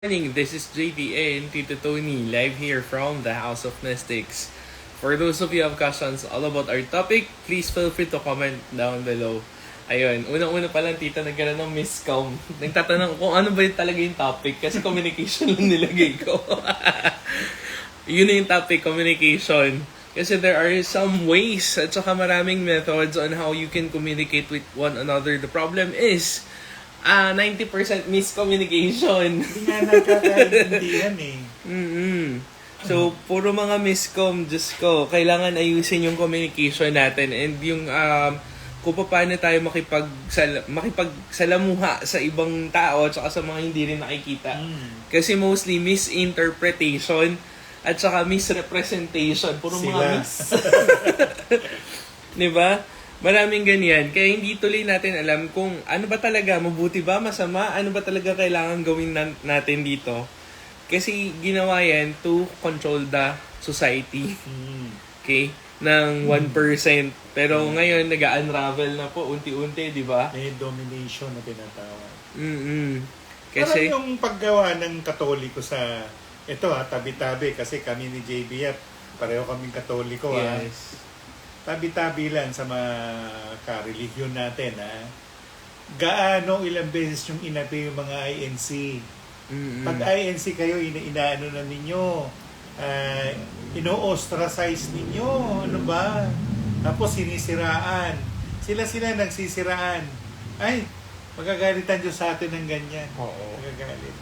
Morning, this is JD and Tito Tony live here from the House of Mystics. For those of you who have questions all about our topic, please feel free to comment down below. Ayun, unang-una pa lang tita, nagkaroon ng miscom. Nagtatanong kung ano ba talaga yung topic kasi communication lang nilagay ko. Yun na yung topic, communication. Kasi there are some ways at saka maraming methods on how you can communicate with one another. The problem is, 90% miscommunication. Hindi nga nagkakaintindihan eh. So, puro mga miscom, Diyos ko, kailangan ayusin yung communication natin and yung kung paano tayo makipagsalamuha sa ibang tao at saka sa mga hindi rin nakikita. Kasi mostly misinterpretation at saka misrepresentation. Puro mga mis. Diba? Maraming ganyan. Kaya hindi tuloy natin alam kung ano ba talaga, mabuti ba, masama, ano ba talaga kailangan gawin natin dito. Kasi ginawa yan to control the society. Okay? Ng 1%. Pero ngayon, nag-unravel na po unti-unti, di ba? May domination na tinatawag. Kasi, parang yung paggawa ng Katoliko sa, ito tabi-tabi, kasi kami ni JBF, pareho kaming Katoliko yes. Tabi-tabi lang sa mga ka-religion natin gaano ilang beses yung inapi yung mga INC. Pag INC kayo, inaano na ninyo, ino-ostracize ninyo, ano ba? Tapos sinisiraan. Sila nagsisiraan. Ay, magagalitan Diyos sa atin ng ganyan. Oo. Magagalit.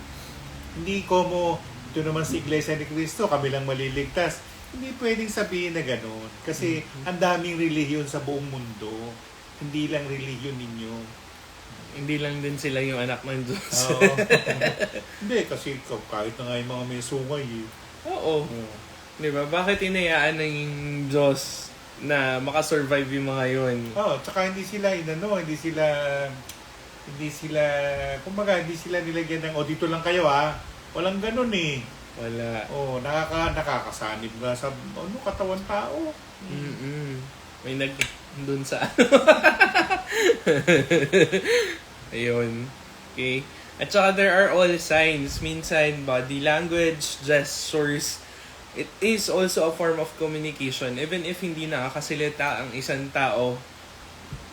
Hindi como, ito naman si Iglesia ni Cristo, kami lang maliligtas. Hindi pwedeng sabihin na gano'n. Kasi ang daming relihiyon sa buong mundo. Hindi lang relihiyon ninyo. Hindi lang din sila yung anak ng Diyos. Oo. Hindi, kasi kahit na nga yung mga may sungay Oo. Di ba? Bakit inayaan ng Diyos na makasurvive yung mga yun? Tsaka hindi sila kumbaga, hindi sila nilagyan ng, dito lang kayo Walang ganun eh. Wala. Nakakasanib nga sa katawan tao. May dun sa ayun. Okay. At saka there are all signs. Minsan, body language, gestures. It is also a form of communication. Even if hindi nakakasalita ang isang tao,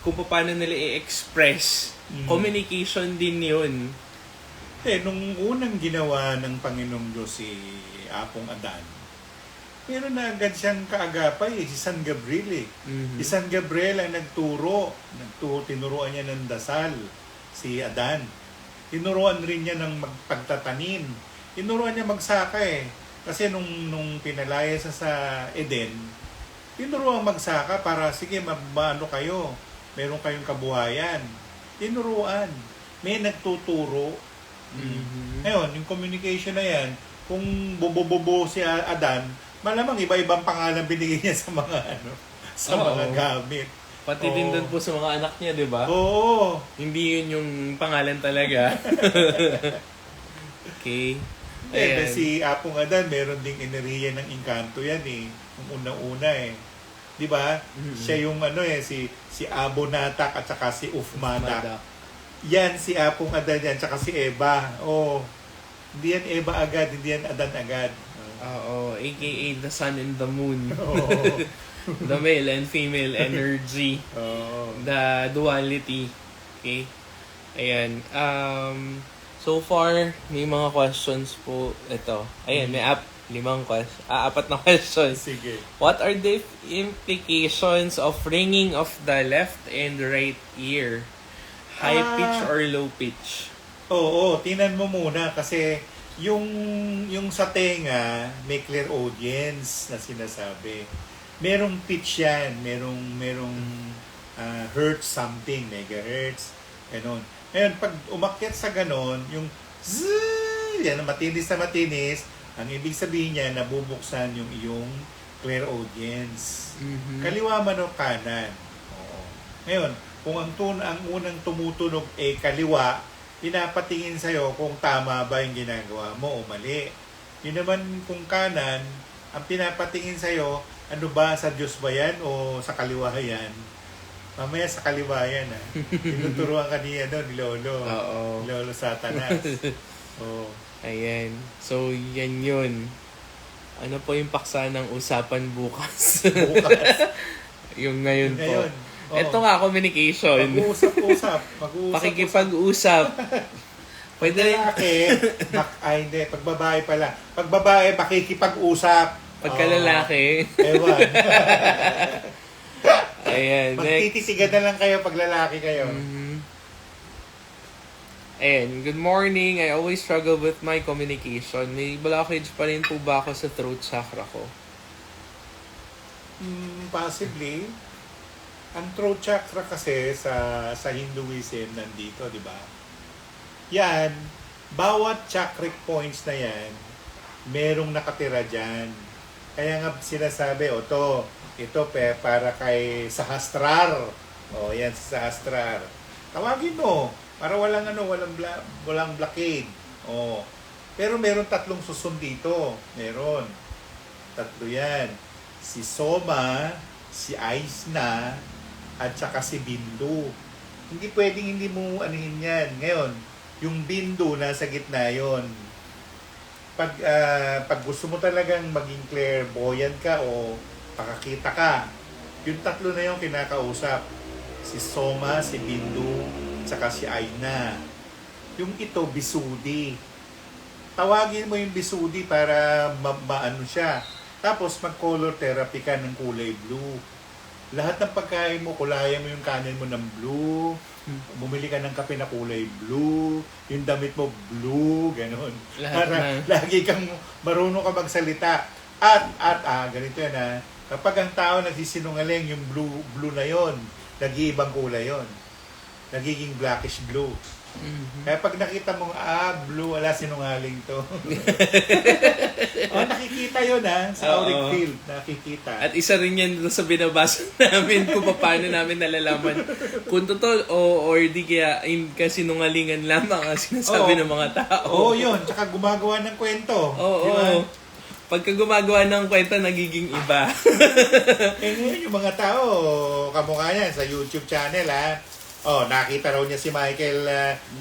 kung paano nila i-express, communication din yun. Nung unang ginawa ng Panginoong Diyos si Apong Adan, meron na agad siyang kaagapay si San Gabriel Si San Gabriel ang tinuruan niya ng dasal si Adan. Tinuruan rin niya ng magpagtatanim. Tinuruan niya magsaka Kasi nung pinalaya sa Eden, tinuruan magsaka para sige maano kayo, meron kayong kabuhayan. Tinuruan. May nagtuturo. Ngayon, yung communication na yan, kung bobo si Adan, malamang iba-ibang pangalan binigay niya sa mga mga gamit. Pati din doon po sa mga anak niya, di ba? Oo. Hindi yun yung pangalan talaga. Okay. Ayan. Si Apong Adan, meron ding enerhiya ng engkanto yan Yung unang-una Di ba? Siya yung si Abo Natak at saka si Ufmadak. Yan si Apong Adan yan, tsaka si Eva. Hindi yan Eva agad, hindi yan Adan agad. Oo, aka the sun and the moon. Oo. The male and female energy. The duality. Okay? Ayan. So far, may mga questions po. Ito. Ayan, may 4 na questions. Sige. What are the implications of ringing of the left and right ear? High pitch or low pitch? Tingnan mo muna kasi yung sa tenga may clear audience na sinasabi. Merong pitch yan, merong hertz something, megahertz, ganon. Ngayon, pag umakyat sa ganon, yung zzz, yan, matinis na matinis, ang ibig sabihin niya, nabubuksan yung iyong clear audience. Kaliwa man o kanan. Ngayon, kung ang unang tumutunog kaliwa, pinapatingin sa'yo kung tama ba yung ginagawa mo o mali. Yun naman kung kanan, ang pinapatingin sa'yo, ano ba, sa Diyos ba yan o sa kaliwa yan? Mamaya sa kaliwa yan Tinuturuan ka ni Lolo. Oo. Lolo Satanas. Ayan. So, yan yun. Ano po yung paksa ng usapan bukas? Bukas. Yung ngayon Yun po. ngayon. Oo. Ito nga, communication. Mag-uusap-usap. Pakikipag-usap. Pwede rin. Lalaki, hindi. Pag babae pala. Pag babae, makikipag-usap. Pagka lalaki. Ewan. Ayan. Next. Magtititigan na lang kayo pag lalaki kayo. Ayan. Good morning. I always struggle with my communication. May blockage pa rin po ba ako sa throat chakra ko? Possibly. Ang throat chakra kasi sa Hinduism nandito, di ba? Yan, bawat chakric points na yan, merong nakatira dyan. Kaya nga sinasabi, ito para kay Sahastrar. Yan si Sahastrar. Tawagin mo, para walang blockade. Pero meron 3 susun dito. Meron. 3 yan. Si Soma, si Aisna, at saka si Bindu. Hindi pwedeng hindi mo anuhin yan. Ngayon, yung Bindu nasa gitna yon. Pag gusto mo talagang maging clairvoyant ka o makakita ka, yung 3 na yung kinakausap. Si Soma, si Bindu, saka si Aina. Yung ito, Bisudi. Tawagin mo yung Bisudi para maano siya. Tapos mag-color therapy ka ng kulay blue. Lahat ng pagkain mo, kulayan mo yung kanin mo ng blue. Bumili ka ng kape na kulay blue. Yung damit mo, blue. Ganon. Para lagi kang marunong ka magsalita. At ganito yan kapag ang tao nagsisinungaling, yung blue na yon, nag-iibang kulay yon. Nagiging blackish blue. Kaya pag nakita mong, blue, wala sinungaling to. Nakikita yun sa auric field. Nakikita. At isa rin yan sa binabasa namin kung paano namin nalalaman kung totoo or di kaya kasinungalingan lamang ang sinasabi ng mga tao. Yun. Tsaka gumagawa ng kwento. Oo. Pagka gumagawa ng kwento, nagiging iba. Ngayon yung mga tao, kamukha yan sa YouTube channel nakita raw niya si Michael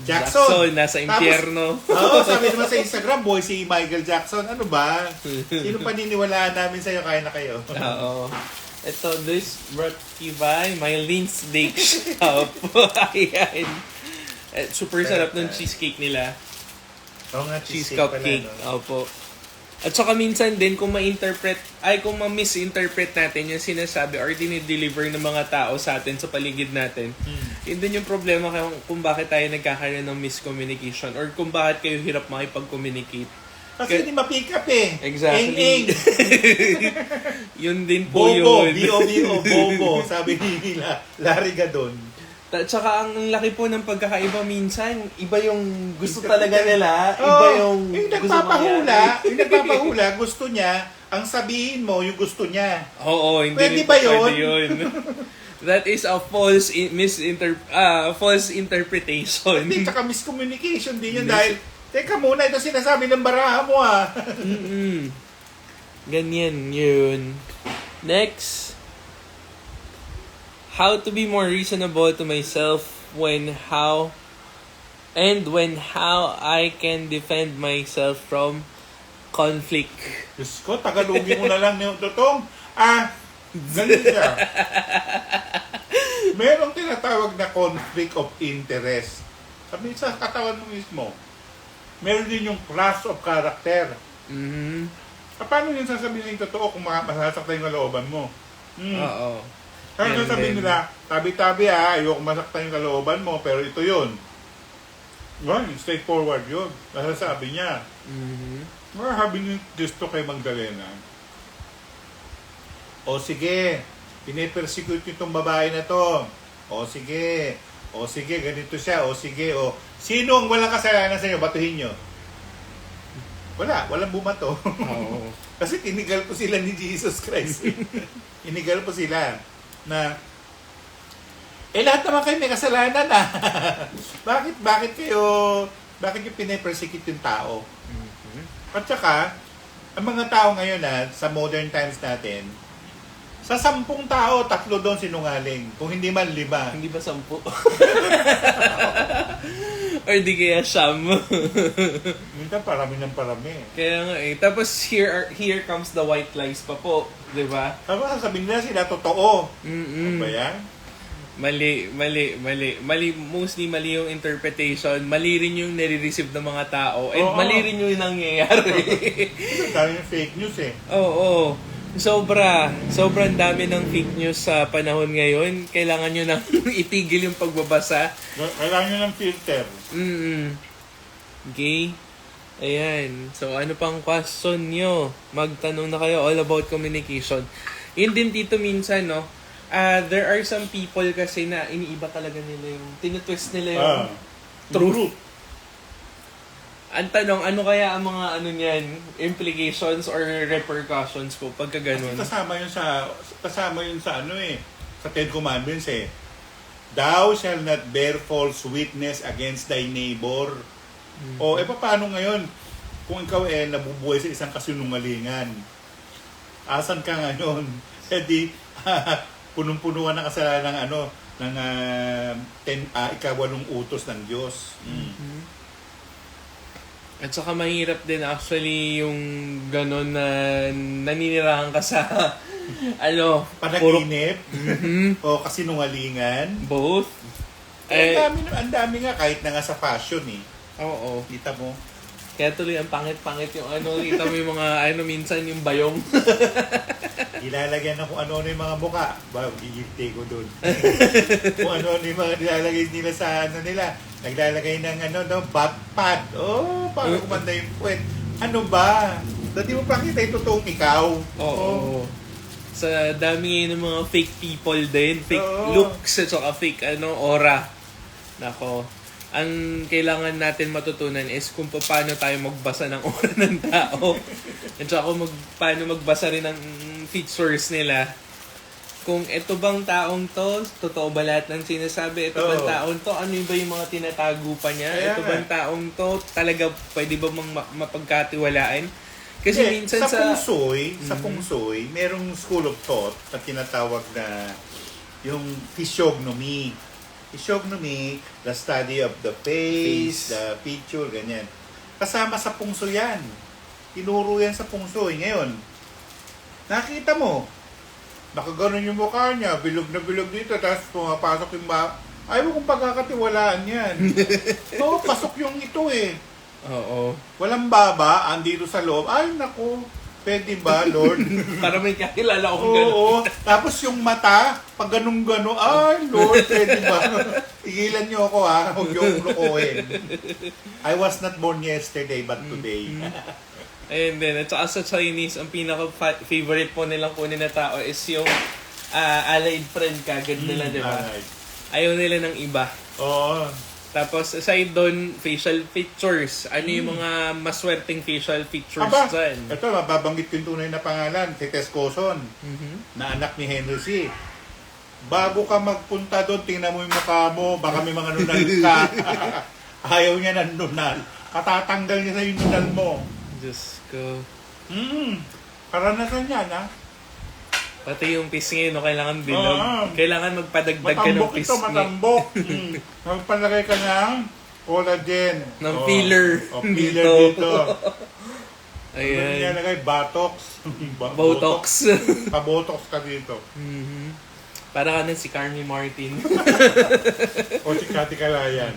Jackson. Nasa impyerno. Sabi naman sa Instagram, boy si Michael Jackson. Ano ba? Sino paniniwalaan namin sa'yo? Kaya na kayo. Oo. Ito, this brought to you by Mylene's Bake Shop. Ayan. Super sarap ng cheesecake nila. Cheese cupcake. Opo. At saka minsan din kung kung ma-misinterpret natin yung sinasabi or dinideliver ng mga tao sa atin sa paligid natin, yun din yung problema kung bakit tayo nagkakaroon ng miscommunication or kung bakit kayo hirap makipag-communicate. Kasi hindi ma-pick up Exactly. Eng-eng. Yun din po Bobo, yun. B-O-B-O, Bobo. Sabi nila, Larry Gadon. At saka ang laki po ng pagkakaiba minsan, iba yung gusto talaga nila, iba yung nagpapahula, gusto niya, ang sabihin mo, yung gusto niya. Oo, hindi pwede rin ba pwede yun. That is a false interpretation. Hindi, tsaka miscommunication din yun dahil, teka muna, ito sinasabi ng baraha mo Ganyan yun. Next. How to be more reasonable to myself when how I can defend myself from conflict. Diyos ko, Tagalogin mo na lang yung totong. Ganun siya. Merong tinatawag na conflict of interest. Sabi sa katawan mo mismo. Meron din yung clash of character. Paano yung sasabihin yung totoo kung masasaktan yung kalooban mo? Oo. Kaya sabihin nila, tabi-tabi ayoko masaktan yung kalooban mo, pero ito yun. Straightforward yun. Nasasabi niya. Sabi niya gusto kay Magdalena. O sige, pinipersecute itong babae na to. O sige, ganito siya. O sige, sino ang walang kasalanan sa inyo? Batuhin nyo. Walang bumato. Oo. Kasi tinigal po sila ni Jesus Christ. Tinigal po sila na lahat naman kayo may kasalanan bakit yung pinipersecute yung tao? At saka ang mga tao ngayon sa modern times natin, Sa 10 tao, 3 doon sinungaling. Kung hindi man 5. Hindi ba 10? Or di kaya siyam? Minsan parami ng parami. Kaya nga eh. Tapos here comes the white lies pa po. Di ba? Tapos sasabihin nila sila totoo. Mm-mm. Ano ba yan? Mali. Mostly mali yung interpretation. Mali rin yung nare-receive ng mga tao. And Oo. mali rin yung nangyayari. Ang dami ng fake news eh. Oo. Sobrang dami ng fake news sa panahon ngayon. Kailangan nyo nang itigil yung pagbabasa. Kailangan nyo ng filter. Okay? Ayan. So, ano pang question nyo? Magtanong na kayo all about communication. Yun din dito minsan, no? There are some people kasi na iniiba talaga nila yung, tinutwist nila yung truth. Ang tanong, ano kaya ang mga implications or repercussions po pagka ganun? Kasama yun sa sa Ten Commandments eh. Thou shall not bear false witness against thy neighbor. O, paano ngayon? Kung ikaw nabubuhay sa isang kasinungalingan, asan ka ngayon? Eh di, punong-punuan ng kasalanan ng ikawalong utos ng Diyos. At saka mahirap din actually yung gano'n na naninirahan ka sa Panaginip o kasinungalingan. both. Ang dami nga kahit na nga sa fashion eh. Oo. Kita mo? Kaya tuloy ang pangit-pangit yung kita mo yung mga minsan yung bayong. Ilalagyan na kung ano yung mga buka. Gigilty ko dun. Kung ano yung mga nilalagay nila sa nila. Naglalagay ng back pad. Para kumanda yung puwet. Ano ba? Dati mo pakita yung totoong ikaw. Oo. Sa dami ngayon ng mga fake people din. Fake looks at saka fake aura. Nako. Ang kailangan natin matutunan is kung paano tayo magbasa ng aura ng tao. At saka paano magbasa rin ng features nila. Kung ito bang taong to, totoo ba lahat ng sinasabi? Ito bang taong to, ano ba yung mga tinatago pa niya? Ito bang taong to, talaga pwede ba mapagkatiwalaan? Kasi minsan sa Feng Shui, merong school of thought na tinatawag na yung physiognomy. Physiognomy, the study of the face, the feature, ganyan. Kasama sa Feng Shui yan. Tinuro yan sa Feng Shui. Ngayon, nakita mo, nakaganon yung mukha niya, bilog na bilog dito, tapos pumapasok yung ayaw mo kung pagkakatiwalaan yan. Pasok yung ito eh. Oo. Walang baba, andito sa loob. Ay, naku, pwede ba, Lord? Para may kakilala akong gano'n. Oo. Tapos yung mata, pag ganun-gano, ay, Lord, pwede ba? Igilan niyo ako ha, huwag niyo akong lukuhin. I was not born yesterday, but today. And then, at saka sa Chinese, ang pinaka-favorite po nilang kunin na tao is yung allied friend kagad nila, di ba? Ayaw nila ng iba. Oo. Tapos, aside doon, facial features. Ano yung mga maswerteng facial features dyan? Ito, mababanggit ko yung tunay na pangalan, si Tess Coson, na anak ni Henry C. Bago ka magpunta doon, tingnan mo yung mukha mo, baka may mga nunal ka. Ayaw niya ng nunal. Patatanggal niya sa yung nunal mo. Diyos ko. Karanasan yan, ha? Pati yung pisngi, no? Kailangan bilog. Kailangan magpadagdag ka ng pisngi. Matambok. Magpalagay ka ng collagen. Ng filler. Filler dito. Ayan. Nilagay botox. Botox. Pa-botox ka dito. Para ka na si Carmi Martin. O si Cathy Calayan.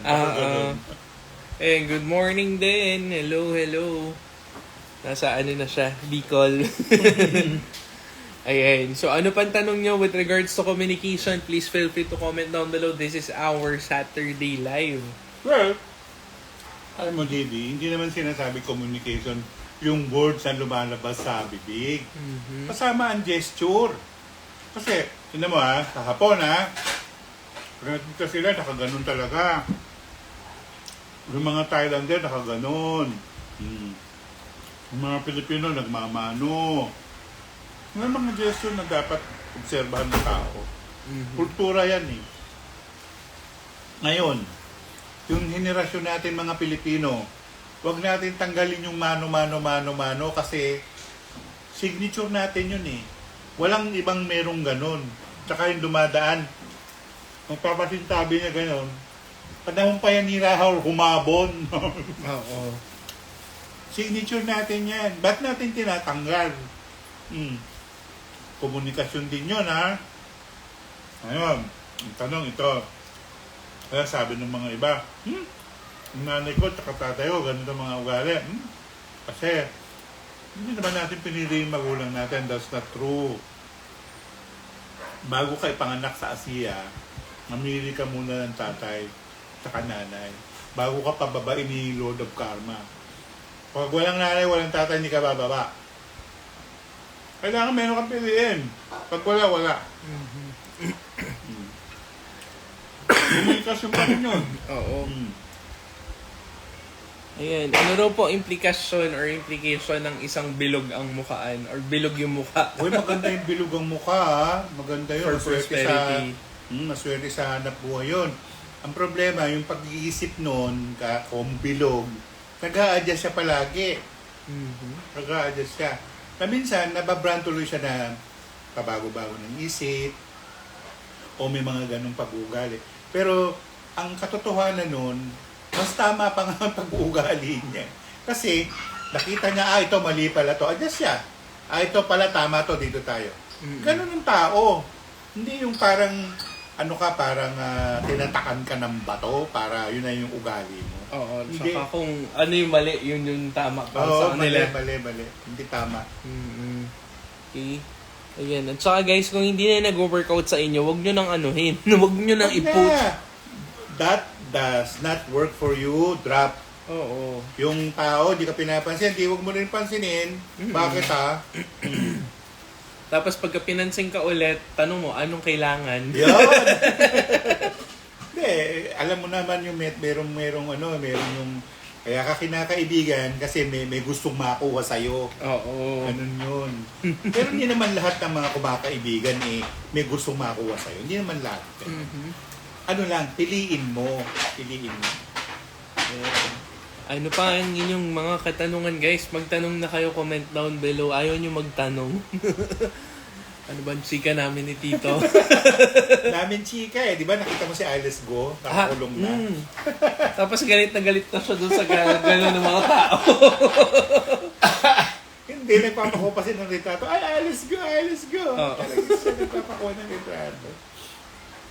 Good morning din. Hello. Nasa na siya? Bicol. Ayan. So, ano pang tanong nyo with regards to communication? Please feel free to comment down below. This is our Saturday Live. Well, alam mo, JD, hindi naman sinasabi communication yung words na lumalabas sa bibig. Kasama ang gesture. Kasi, tinan mo sa Hapon nakita sila, nakaganon talaga. Yung mga Thailander, nakaganon. Yung mga Pilipino, nagmamano. May mga gesture na dapat obserbahan ng tao. Kultura yan eh. Ngayon, yung henerasyon natin mga Pilipino, wag natin tanggalin yung mano kasi signature natin yun eh. Walang ibang merong ganun. Tsaka yung dumadaan, magpapasintabi niya ganun. Panahon pa yan ni Rahul, humabon. Oo. Signature natin yan. Ba't natin tinatanggal? Komunikasyon din yun, ha? Ayun, ang tanong ito. Kaya sabi ng mga iba, ang nanay ko, tsaka tatay ko, ganito mga ugali. Kasi, hindi naman natin pinili yung magulang natin. That's not true. Bago ka ipanganak sa Asia, mamili ka muna ng tatay tsaka nanay. Bago ka pababa ni Lord of Karma. Pag walang nanay, walang tatay, hindi ka bababa. Kailangan meron kang piliin. Pag wala, wala. Komunikasyon pa rin yun. Oo. Ayan. Ano raw po implikasyon or implication ng isang bilog ang mukhaan or bilog yung mukha? Uy, maganda yung bilog ang mukha, ha? Maganda yun. For prosperity. Maswerte sa hanap buhay yun. Ang problema, yung pag-iisip nun, kung bilog, nag-a-adjust siya palagi. Nag-a-adjust siya. Na minsan, nababrand tuloy siya na pabago-bago ng isip o may mga ganong pag-uugali. Pero, ang katotohanan nun, mas tama pa nga ang pag-uugali niya. Kasi, nakita niya, ito mali pala to. Adjust siya. Ito pala tama to, dito tayo. Ganun yung tao. Hindi yung parang, parang tinatakan ka ng bato para yun na yung ugali mo. Oo. Hindi. Saka kung ano yung mali, yun yung tama para sa kanila. mali. Hindi tama. Okay. Ayan. At saka guys, kung hindi na nag-workout sa inyo, wag nyo nang anuhin. Wag nyo nang i-put. That does not work for you. Drop. Oo. Yung tao, di ka pinapansin, di wag mo rin pansinin. Bakit ha? Tapos pagka pinansin ka ulit, tanong mo, anong kailangan? Yun! Hindi, alam mo naman yung merong yung kaya ka kinakaibigan kasi may gustong makuha sa'yo. Oo. Ganun yun. Pero hindi naman lahat ng mga kumakaibigan may gustong makuha sa'yo. Hindi naman lahat. Ano lang, piliin mo. Ano pa ang inyong mga katanungan guys? Magtanong na kayo, comment down below. Ayaw nyo magtanong. Ano ba ang chika namin ni Tito? Namin chika di ba? Nakita mo si Alice Go, nakakulong na. Tapos galit na siya dun sa gano'n ng mga tao. Hindi, nagpapakuha pa siya ng retrato. Ay, Alice Go! Talagang siya nagpapakuha ng retrato.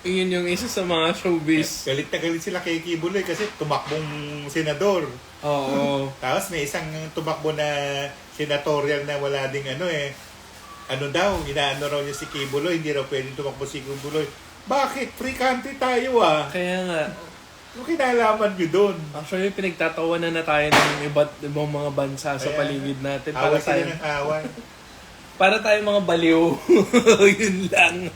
Yun yung isa sa mga showbiz. Galit na galit sila kay Kibuloy kasi tumakbong senador. Oo. Tapos may isang tumakbo na senatorial na wala ding inaano raw niya si Kibuloy, hindi raw pwedeng tumakbo si Kibuloy. Bakit? Free country tayo Kaya nga. Ano kinalaman nyo doon? Actually, pinagtatawanan na tayo ng ibang mga bansa sa paligid natin. Away sila ng away. Para tayo mga baliw. Yun lang.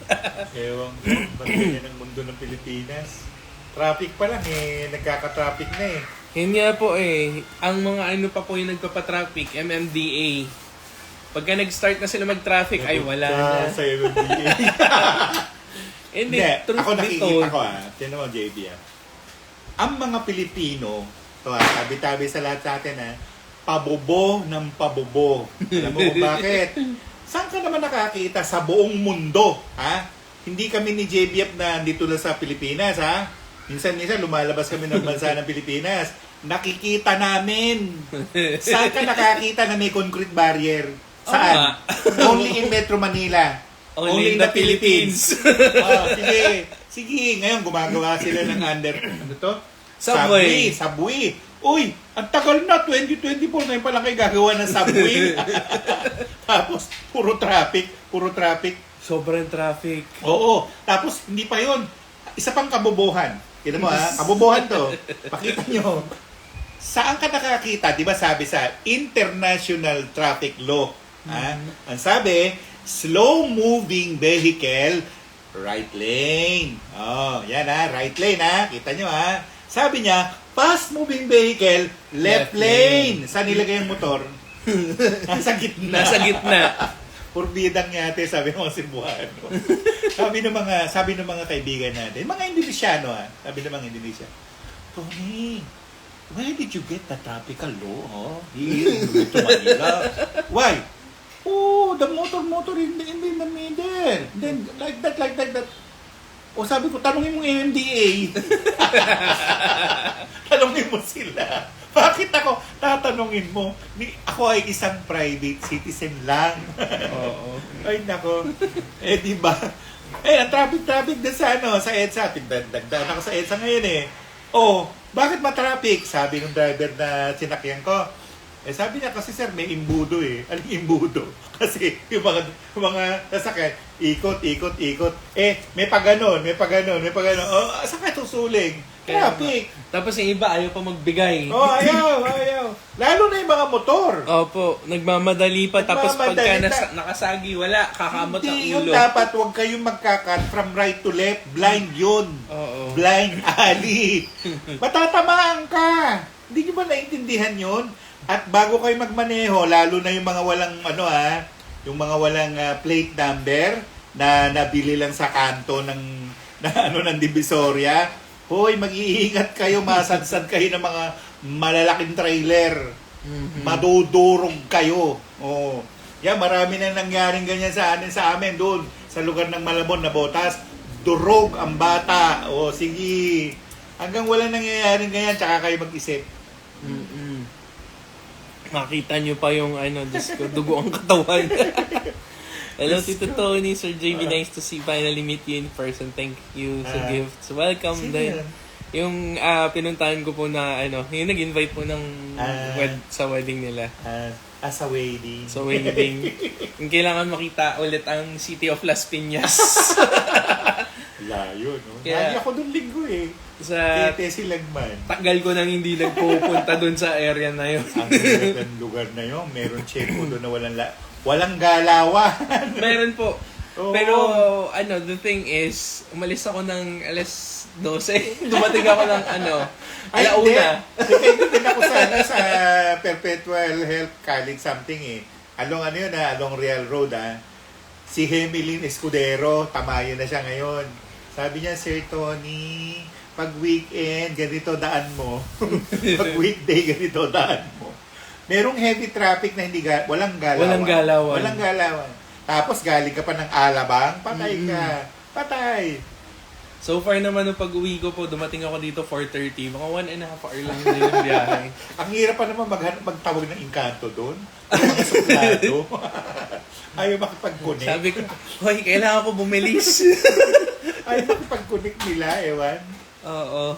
Ewan ko, ba't ganyan ang mundo ng Pilipinas? Traffic pa lang nagkaka-traffic na Yun nga po ang mga pa po yung nagpapatraffic, MMDA. Pagka nag-start na sila mag-traffic, ay wala na. Sa MMDA. Hindi, truth ako be nakikita told. ko tiyan mo JB ang mga Pilipino, tabi-tabi sa lahat sa atin pabobo ng pabobo. Alam mo kung bakit? Saan ka naman nakakita sa buong mundo? Hindi kami ni JBF na dito lang sa Pilipinas, Minsan lumalabas kami ng bansa ng Pilipinas. Nakikita namin. Saan ka nakakita na may concrete barrier? Saan? Only in Metro Manila. Only in the Philippines. Sige. Ngayon gumagawa sila ng Subway. Subway. Uy, ang tagal na, 2024 na yung palang kayo gagawa ng subway. Tapos, puro traffic. Sobrang traffic. Oo. Tapos, hindi pa yon. Isa pang kabobohan. Kita mo kabobohan to. Pakita nyo. Saan ka nakakita? Di ba sabi sa International Traffic Law? Ang sabi, slow-moving vehicle, right lane. Yan right lane Kita nyo Sabi niya, fast-moving vehicle, left lane. Saan nilagay yung motor? Nasa gitna. Purbidang yate, sabi ng mga Cebuano. sabi ng mga kaibigan natin, mga Indonesiano sabi ng mga Indonesia, Tony, where did you get the tropical law here in Manila? Why? the motor in the middle. Then, like that. O sabi ko, tanungin mo yung MMDA. Tanungin mo sila. Bakit ako tatanungin mo? Ako ay isang private citizen lang. Oo. Ay, nako. Di ba? Ang traffic din sa EDSA. Dagdagan ako sa EDSA ngayon bakit ma-traffic? Sabi ng driver na sinakyan ko. Sabi niya kasi sir, may imbudo Anong imbudo? Kasi yung mga sasakyan, ikot. May paganon. Saan ka susuling? Traffic. Tapos yung iba, ayaw pa magbigay. Ayaw. Lalo na yung mga motor. Opo, nagmamadali pa. Tapos pagka Nagmamadali nakasagi, wala, kakamot ang Hindi yun ulo. dapat, huwag kayong magkakat from right to left. Blind yun. Oo. Blind alley. Matatamaan ka. Hindi nyo ba naintindihan yun? At bago kayo magmaneho, lalo na yung mga walang yung mga walang plate number na nabili lang sa kanto ng Divisoria. Hoy, mag-iingat kayo, masadsad kayo ng mga malalaking trailer. Mhm. Madudurog kayo. Marami na nangyaring ganyan sa amin doon sa lugar ng Malabon na Botas. Durog ang bata. Sige. Hanggang wala nangyayaring ganyan, tsaka kayo mag-isip. Mm-mm. Makita nyo pa yung Diyos ko, dugo ang katawan. Hello, Tito Tony, Sir JB, nice to see, finally meet you in person. Thank you sa gifts. Welcome din. Yung pinuntahan ko po na, yung nag-invite po ng sa wedding nila. Sa wedding. Sa wedding. Yung kailangan makita ulit ang City of Las Piñas. Layo, no? Kaya- Lagi ako doon linggo Sa Tete Silagman. tagal ko nang hindi nagpupunta doon sa area na yun. Ang hirap ng lugar na yun. Meron checo doon na walang galawan. Meron po. Oo. Pero, the thing is, umalis ako ng alas 12. Dumating ako ng, alauna. Depende din ako sa Perpetual Health College something along Real Road Si Hemelin Escudero, tamayo na siya ngayon. Sabi niya, Sir Tony, pag weekend, ganito daan mo. Pag weekday, ganito daan mo. Merong heavy traffic na walang galawan. Walang galawan. Tapos galing ka pa ng Alabang, patay ka. Patay. So far naman, nung pag-uwi ko po, dumating ako dito 4:30. Mga 1.5 hour lang din yung biyahe. Ang hirap pa naman magtawag ng engkanto doon. Mga suplado. Ayaw makipag-connect. Sabi ko, hoy, kailangan ko bumilis. Ayaw makipag-connect nila, ewan. Oo.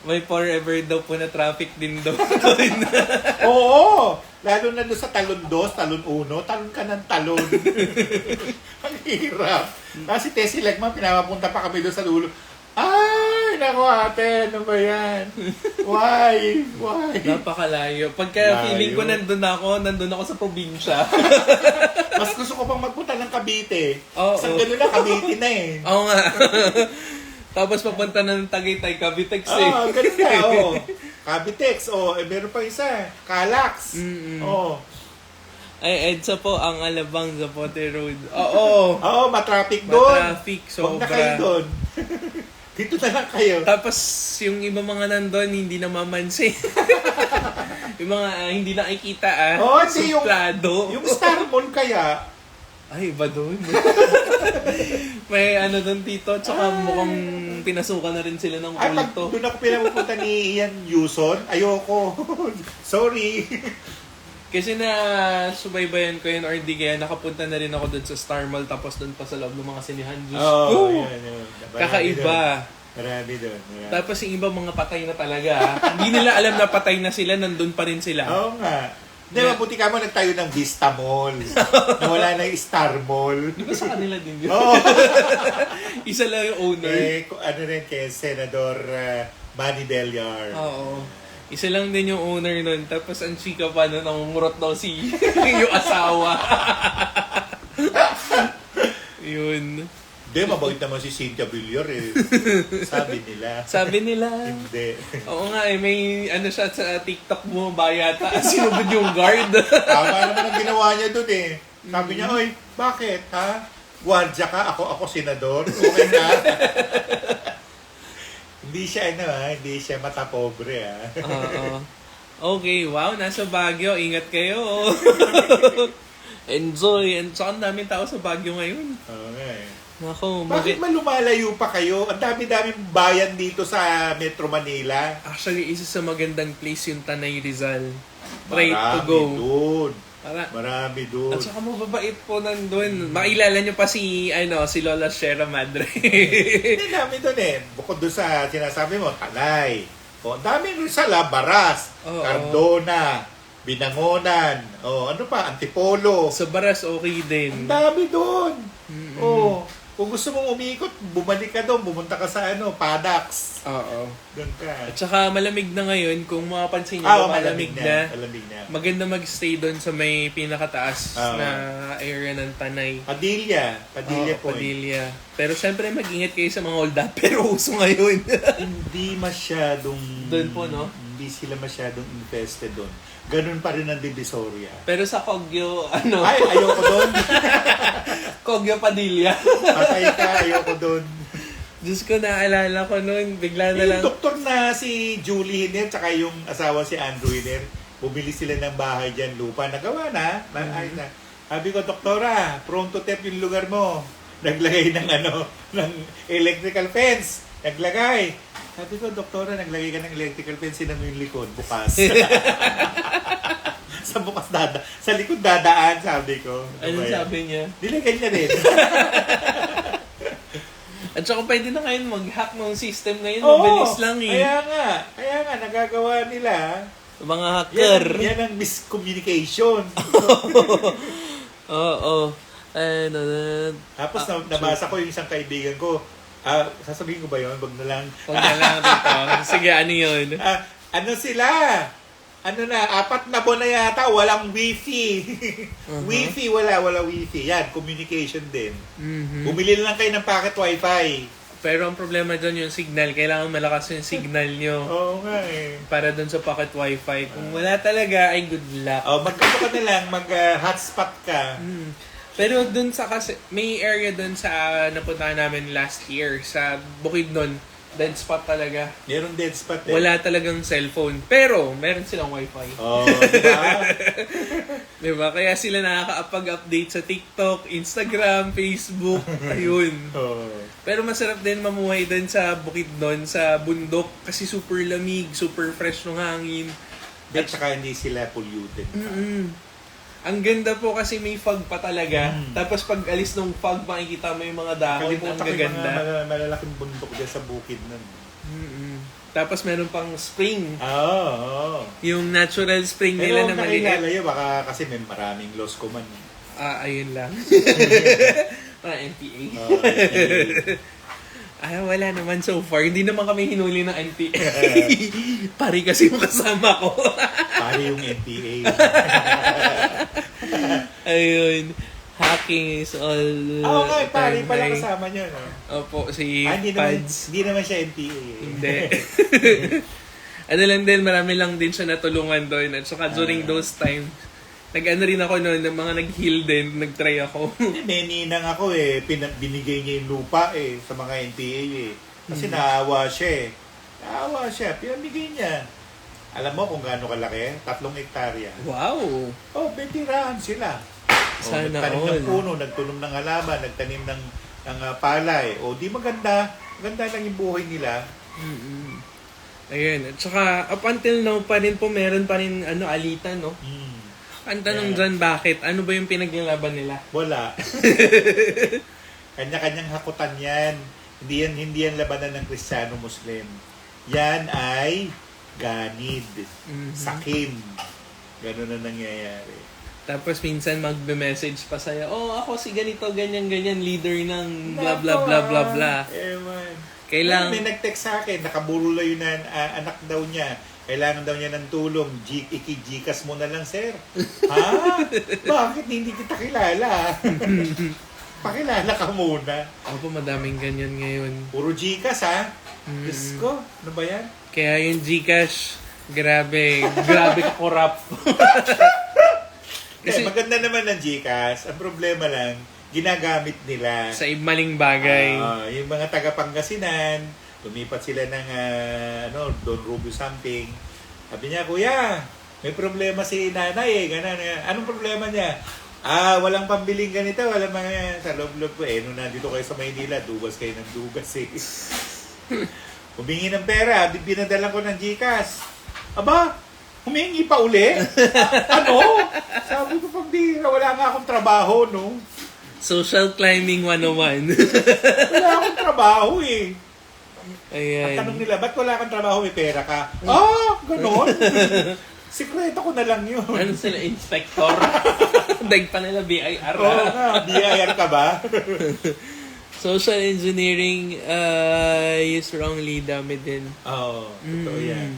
May forever daw po na traffic din daw. Oo! Lalo na doon sa talon 2, talon 1, talon ka ng talon. Ang hirap. Kasi Tessie Legman, pinapapunta pa kami doon sa dulo. Ay, naku ate, ano ba yan? Why? Napakalayo. Pagka Layo. feeling ko nandun ako sa probinsya. Mas gusto ko pang magpunta ng Cavite. Oo. Sa gano'n na, Cavite na Oo nga. Tapos papunta na ng Tagaytay, Cavitex ganun na, Cavitex, meron pa isa, Calax. Mm-mm. Ay, EDSA po ang Alabang Zapote Road. Oo. matraffic doon. Matraffic, Huwag na sobra. kayo doon. Dito na lang kayo. Tapos yung iba mga nandun, hindi na mamansin. Yung mga hindi nakikita Hindi, suplado. yung Star Mall kaya, Ay, iba doon. May doon dito, tsaka mukhang pinasukan na rin sila ng pag kulto. doon ako pinapupunta ni Ian Yuson, ayoko. Sorry. Kasi na subaybayan ko yun or di kaya nakapunta na rin ako doon sa Star Mall tapos doon pa sa loob ng mga sinihan. Diyos ko! Yan. Kakaiba. Marami doon. Tapos yung iba mga patay na talaga. Hindi nila alam na patay na sila, nandun pa rin sila. Oo nga. Hindi, mabuti ka mo nagtayo ng Vista Mall. Nawala na yung Star Mall. Di ba sa kanila din yun? Oo. Isa lang yung owner. Ano rin kay Senador Manny Bellar. Oo. Isa lang din yung owner nun. Tapos ang chika pa nun, namumurot daw si yung asawa. Yun. Hindi, mabait naman si Cynthia Villar Sabi nila. Hindi. Oo nga may siya sa TikTok mo, bayata. Sinubod yung guard. Tama naman ang ginawa niya doon Sabi niya, oy, bakit ha? Guardia ka, ako senador. Okay na. Hindi siya mata pobre Oo. Okay, wow, nasa Baguio. Ingat kayo. Enjoy. And saka ang daming tao sa Baguio ngayon. Okay. Nako, Bakit malumalayo pa kayo? Ang dami-daming bayan dito sa Metro Manila. Actually, isa sa magandang place yung Tanay Rizal. Try to Marami go. doon. Para, Marami doon. at saka mababait po nandun. Makilala nyo pa si Lola Sierra Madre. Hindi namin doon eh. Bukod doon sa sinasabi mo, Tanay. O, ang dami rin sa Baras, Oo. Cardona, Binangonan, ano pa, Antipolo. Sa Baras, okay din. Ang dami doon. Mm-mm. Kung gusto mong umikot, bumalik ka doon, bumunta ka sa Padax. Oo. Doon ka. At saka malamig na ngayon. Kung mapapansin nyo, malamig na. Malamig na. Maganda magstay doon sa may pinakataas Oo. na area ng Tanay. Padilla Oo, Point. Padilla. Pero syempre mag-ingat kayo sa mga hold up. Pero uso ngayon. Hindi masyadong... Doon po, no? Hindi sila masyadong invested doon. Ganun pa rin ang Divisoria. Pero sa Kogyo, Ay, ayoko doon. Kogyo Padilla. Patay ka, ayoko doon. Diyos ko, naalala ko noon. Bigla na lang. Yung doktor na si Julie Hiner, tsaka yung asawa si Andrew Hiner, bumili sila ng bahay dyan, lupa. Nagawa na. Ayos na. Sabi ko, doktora, prone to theft yung lugar mo. Naglagay ng ng electrical fence. Naglagay. Sabi ko, doktora, naglagay ka ng electrical fence, sino mo yung likod? Bukas. Sa bukas sa likod dadaan, sabi ko. Anong sabi niya? Nilagay niya rin. At saka pwede na ngayon mag-hack ng system ngayon. Oo, Mabilis lang eh. Kaya nga, nagagawa nila. Mga hacker. Yan ang miscommunication. Oo. Tapos nabasa ko yung isang kaibigan ko. Sasabihin ko ba yun? Wag na lang. Huwag na lang dito. Sige, ano yun? Sila? 4 na buwan na yata, walang wifi. Wifi, wala wifi. Yan, communication din. Mhm. Bumili na lang kayo ng packet wifi. Pero ang problema doon yung signal. Kailangan malakas yung signal nyo. Oo nga eh. Para doon sa pocket wifi. Kung wala talaga, ay good luck. Mag-ano ka na lang, mag-hotspot ka. Pero doon sa kasi, may area doon sa napuntahan namin last year sa Bukidnon. Dead spot talaga. Meron dead spot eh. Wala talagang cellphone. Pero, meron silang wifi. Diba? Diba? Kaya sila nakaka-update sa TikTok, Instagram, Facebook. Ayun. Pero masarap din mamuhay doon sa Bukidnon, sa bundok. Kasi super lamig, super fresh ng hangin. At saka hindi sila polluted. Ang ganda po kasi may fog pa talaga. Tapos pag alis ng fog, makikita mo yung mga dahon. Ang Kalimutan ko yung gaganda. mga malalaking bundok dyan sa bukid nun. Tapos meron pang spring. Oo. Yung natural spring nila na maliit. nakilala yun, baka kasi may maraming lost command. Ayun lang. Mga NPA. Wala naman so far. Hindi naman kami hinuli ng NPA. Pari kasi yung kasama ko. Pare yung NPA. Ayun. Hacking is all Pare time pala high. kasama niyo, no? Opo, si Pads. Hindi naman siya NPA. Hindi. Ano lang din, marami lang din siya natulungan doon. At saka during those times, nag-ano rin ako noon, ng mga nag-heal din, nag-try ako. May ninang ako eh, binigay niya yung lupa eh, sa mga NPA eh. Kasi naawa siya eh. Naawa siya, pinamigay niya. Alam mo kung gaano kalaki? 3 hektarya. Wow! Betirahan sila. Sana Nagtanim all. ng puno, nagtunom ng halaman, nagtanim ng palay. Di maganda. Maganda lang yung buhay nila. Ayun. At saka, up until now pa rin po, meron pa rin, alitan, no? Ang tanong dyan, bakit? Ano ba yung pinaglalaban nila? Wala. Kanya-kanyang hakutan yan. Hindi yan labanan ng Kristiyano-Muslim. Yan ay ganid. Sakim. Ganun na nangyayari. Tapos minsan magbe-message pa sa'yo, ako si ganito, ganyan, leader ng blah, blah, blah, blah, blah. Ewan. Kailangan... May nag-text sa akin, nakaburula yun na anak daw niya. Kailangan daw niya ng tulong. Iki-Gcash mo na lang, sir. Ha? Bakit hindi kita kilala? Pakilala ka muna. Opo, madaming ganyan ngayon. Puro Gcash, ha? Diyos ko, ano ba yan? Kaya yung Gcash, grabe ka corrupt. Kasi maganda naman ng Gcash. Ang problema lang, ginagamit nila. Sa maling bagay. Yung mga taga-Pangasinan, lumipat sila ng Don Rubio something. Sabi niya, Kuya, may problema si nanay eh. Ganun. Anong problema niya? Walang pambiling ganito. Walang mga sa loob-loob ko. Nung nandito kayo sa Maynila, dugas kayo ng dugas eh. Humingi ng pera, binadalan ko ng GCash. Aba, humingi pa uli? Ano? Sabi ko, pambira, wala nga akong trabaho, no? Social climbing 101. Wala akong trabaho eh. Ang Ayan. tanong nila, ba't wala kang trabaho, may pera ka? Ganon. Sikreto ko na lang yun. Ano sila, inspector? Dag pa nila BIR. Oo nga, BIR ka ba? Social engineering used wrongly, dami din. Oo, totoo yan.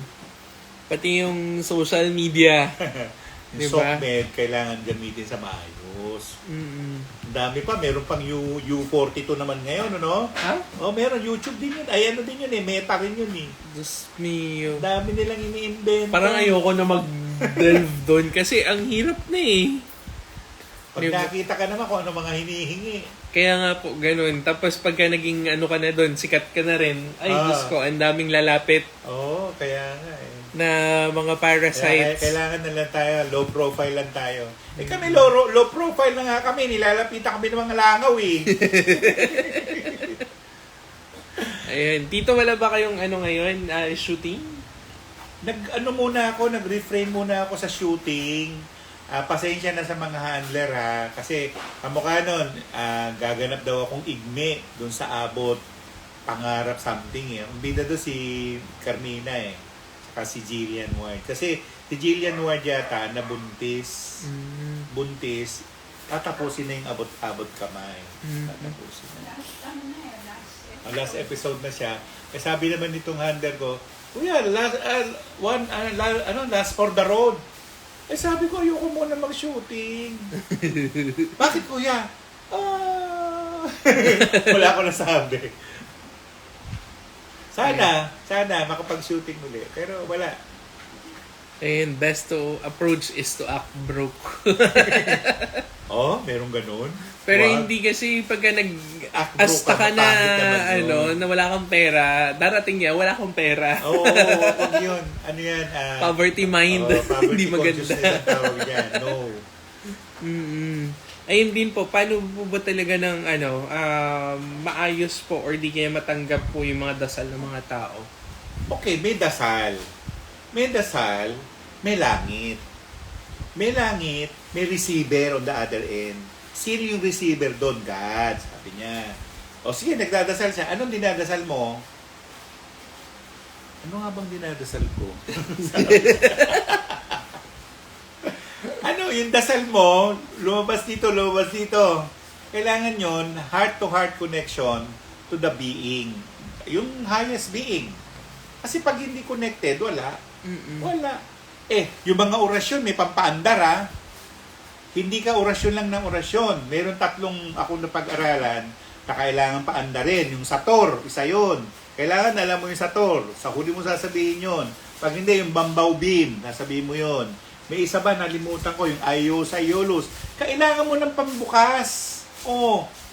Pati yung social media. Yung Diba? SOCMED, kailangan gamitin sa maayos. Mm-mm. Ang dami pa, meron pang U42 naman ngayon, ano? Ha? Meron YouTube din yun. Ay, ano din yun eh, Meta rin yun eh. Diyos mio. Ang dami nilang ini-invento. Parang ayoko na mag-delve doon kasi ang hirap na eh. Pag nakita ka naman kung ano mga hinihingi. Kaya nga po, ganun. Tapos pagka naging ano ka na doon, sikat ka na rin. Ay, Diyos ko, ang daming lalapit Kaya nga eh. na mga Kaya parasites. kailangan na lang tayo, low profile lang tayo. Kami low profile na nga kami, nilalapitan kami ng mga langaw eh. Ayan. Tito, wala ba kayong ano ngayon, shooting? Nag-refrain muna ako sa shooting. Pasensya na sa mga handler ha. Kasi kamukha nun, gaganap daw akong igme dun sa Abot. Pangarap something eh. Ang bida doon si Carmina eh. Saka si Jillian Ward. Kasi si Jillian Ward yata nabuntis. Buntis. Tatapusin na yung abot-abot kamay. Tatapusin na. Ang last episode na siya. Sabi naman nitong handler ko, Kuya, last for the road. Sabi ko, ayoko muna mag-shooting. Bakit, kuya? Wala ako nasabi. Sana makapag-shooting muli. Pero wala. And best to approach is to act broke. Meron ganun. Pero What? hindi kasi pagka Act broke nag-asta ka na, mapangit naman yun. na wala kang pera, darating niya, wala kang pera. Wag yun. Ano yan? Poverty mind. Poverty Hindi maganda. consciousness ang tawag yan. No. Ayun din po, paano po ba talaga ng maayos po or di kaya matanggap po yung mga dasal ng mga tao? Okay, may dasal. May dasal, may langit. May langit, may receiver on the other end. Sino yung receiver doon? God, sabi niya. Sige, nagdadasal siya. Anong dinadasal mo? Ano nga bang dinadasal ko? Yung dasal mo, lumabas dito. Kailangan yon heart-to-heart connection to the being. Yung highest being. Kasi pag hindi connected, wala. Wala. Yung mga orasyon, may pampaandar ha. Hindi ka orasyon lang ng orasyon. Meron 3 akong napag-aralan na kailangan paandarin. Yung Sator, isa yun. Kailangan alam mo yung Sator. Sa huli mo sasabihin yun. Pag hindi, yung Bambaw Beam, sasabihin mo yun. May isa ba, nalimutan ko, yung Ayos, Ayolus. Kailangan mo ng pambukas.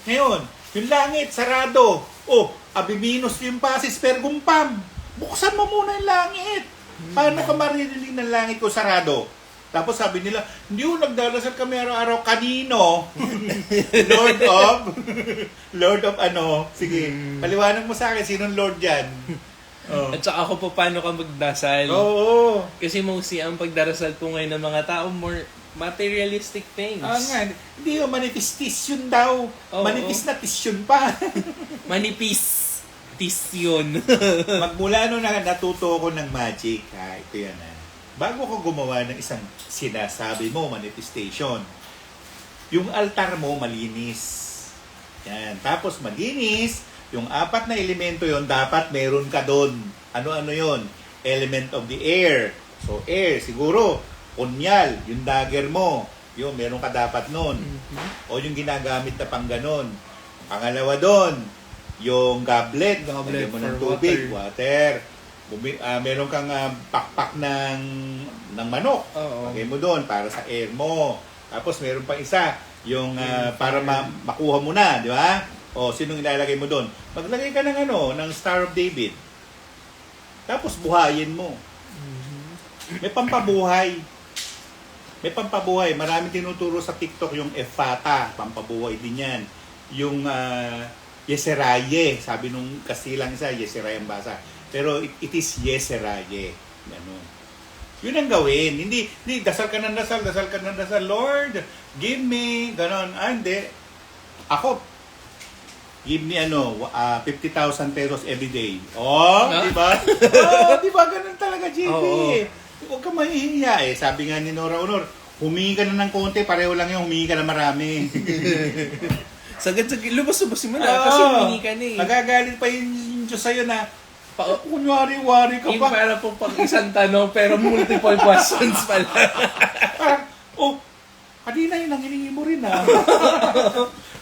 Ngayon, yung langit, sarado. Abiminus yung pasis, pergumpam. Buksan mo muna yung langit. Paano ka maririnig ng langit ko sarado? Tapos sabi nila, hindi ko nagdarasal kami araw-araw. Kanino? Lord of ano? Sige, paliwanag mo sa akin, sinong Lord yan? At saka ako po paano ka magdasal. Oo. Kasi mostly ang pagdarasal po ngayon ng mga tao, more materialistic things. Nga, hindi yung manifestation daw. Manifest na tisyon pa. Manipis. Tisyon. Magmula nung natuto ko ng magic, ito yan bago ko gumawa ng isang sinasabi mo, manifestation, yung altar mo malinis. Yan. Tapos malinis, yung 4 na elemento yon dapat meron ka doon. Ano-ano yon? Element of the air. So air, siguro, punyal, yung dagger mo, yun, meron ka dapat nun. O yung ginagamit na pang ganon. Pangalawa doon, yung goblet mo ng tubig, water. Meron kang pakpak ng manok. Lagay mo doon para sa air mo. Tapos meron pa isa, yung para makuha mo na, di ba? Sinong ilalagay mo doon? Maglagay ka ng ng Star of David. Tapos buhayin mo. May pampabuhay. May pampabuhay. Marami tinuturo sa TikTok yung Efata. Pampabuhay din yan. Yung Yeseraye. Sabi nung Kastilang isa, Yeseraye ang basa. Pero it is Yeseraye. Ganun. Yun ang gawin. Hindi dasal ka ng dasal, dasal ka ng dasal. Lord, give me, ganon. Hindi. Ako, give me 50,000 pesos every day. Oh, di ba? Oh, di ba? Ganun talaga, JP. Huwag ka mahihiya eh. Sabi nga ni Nora Honor, humingi ka na ng konti, pareho lang yung humingi ka na marami. Sagad-sagad, lubos-lubos mo na kasi humingi ka na eh. Nagagalit pa yung Diyos sa'yo na, kunwari-wari ka Yung pa. para po pang isang tanong pero multiple questions pala. Kanina yun ang hiningi mo rin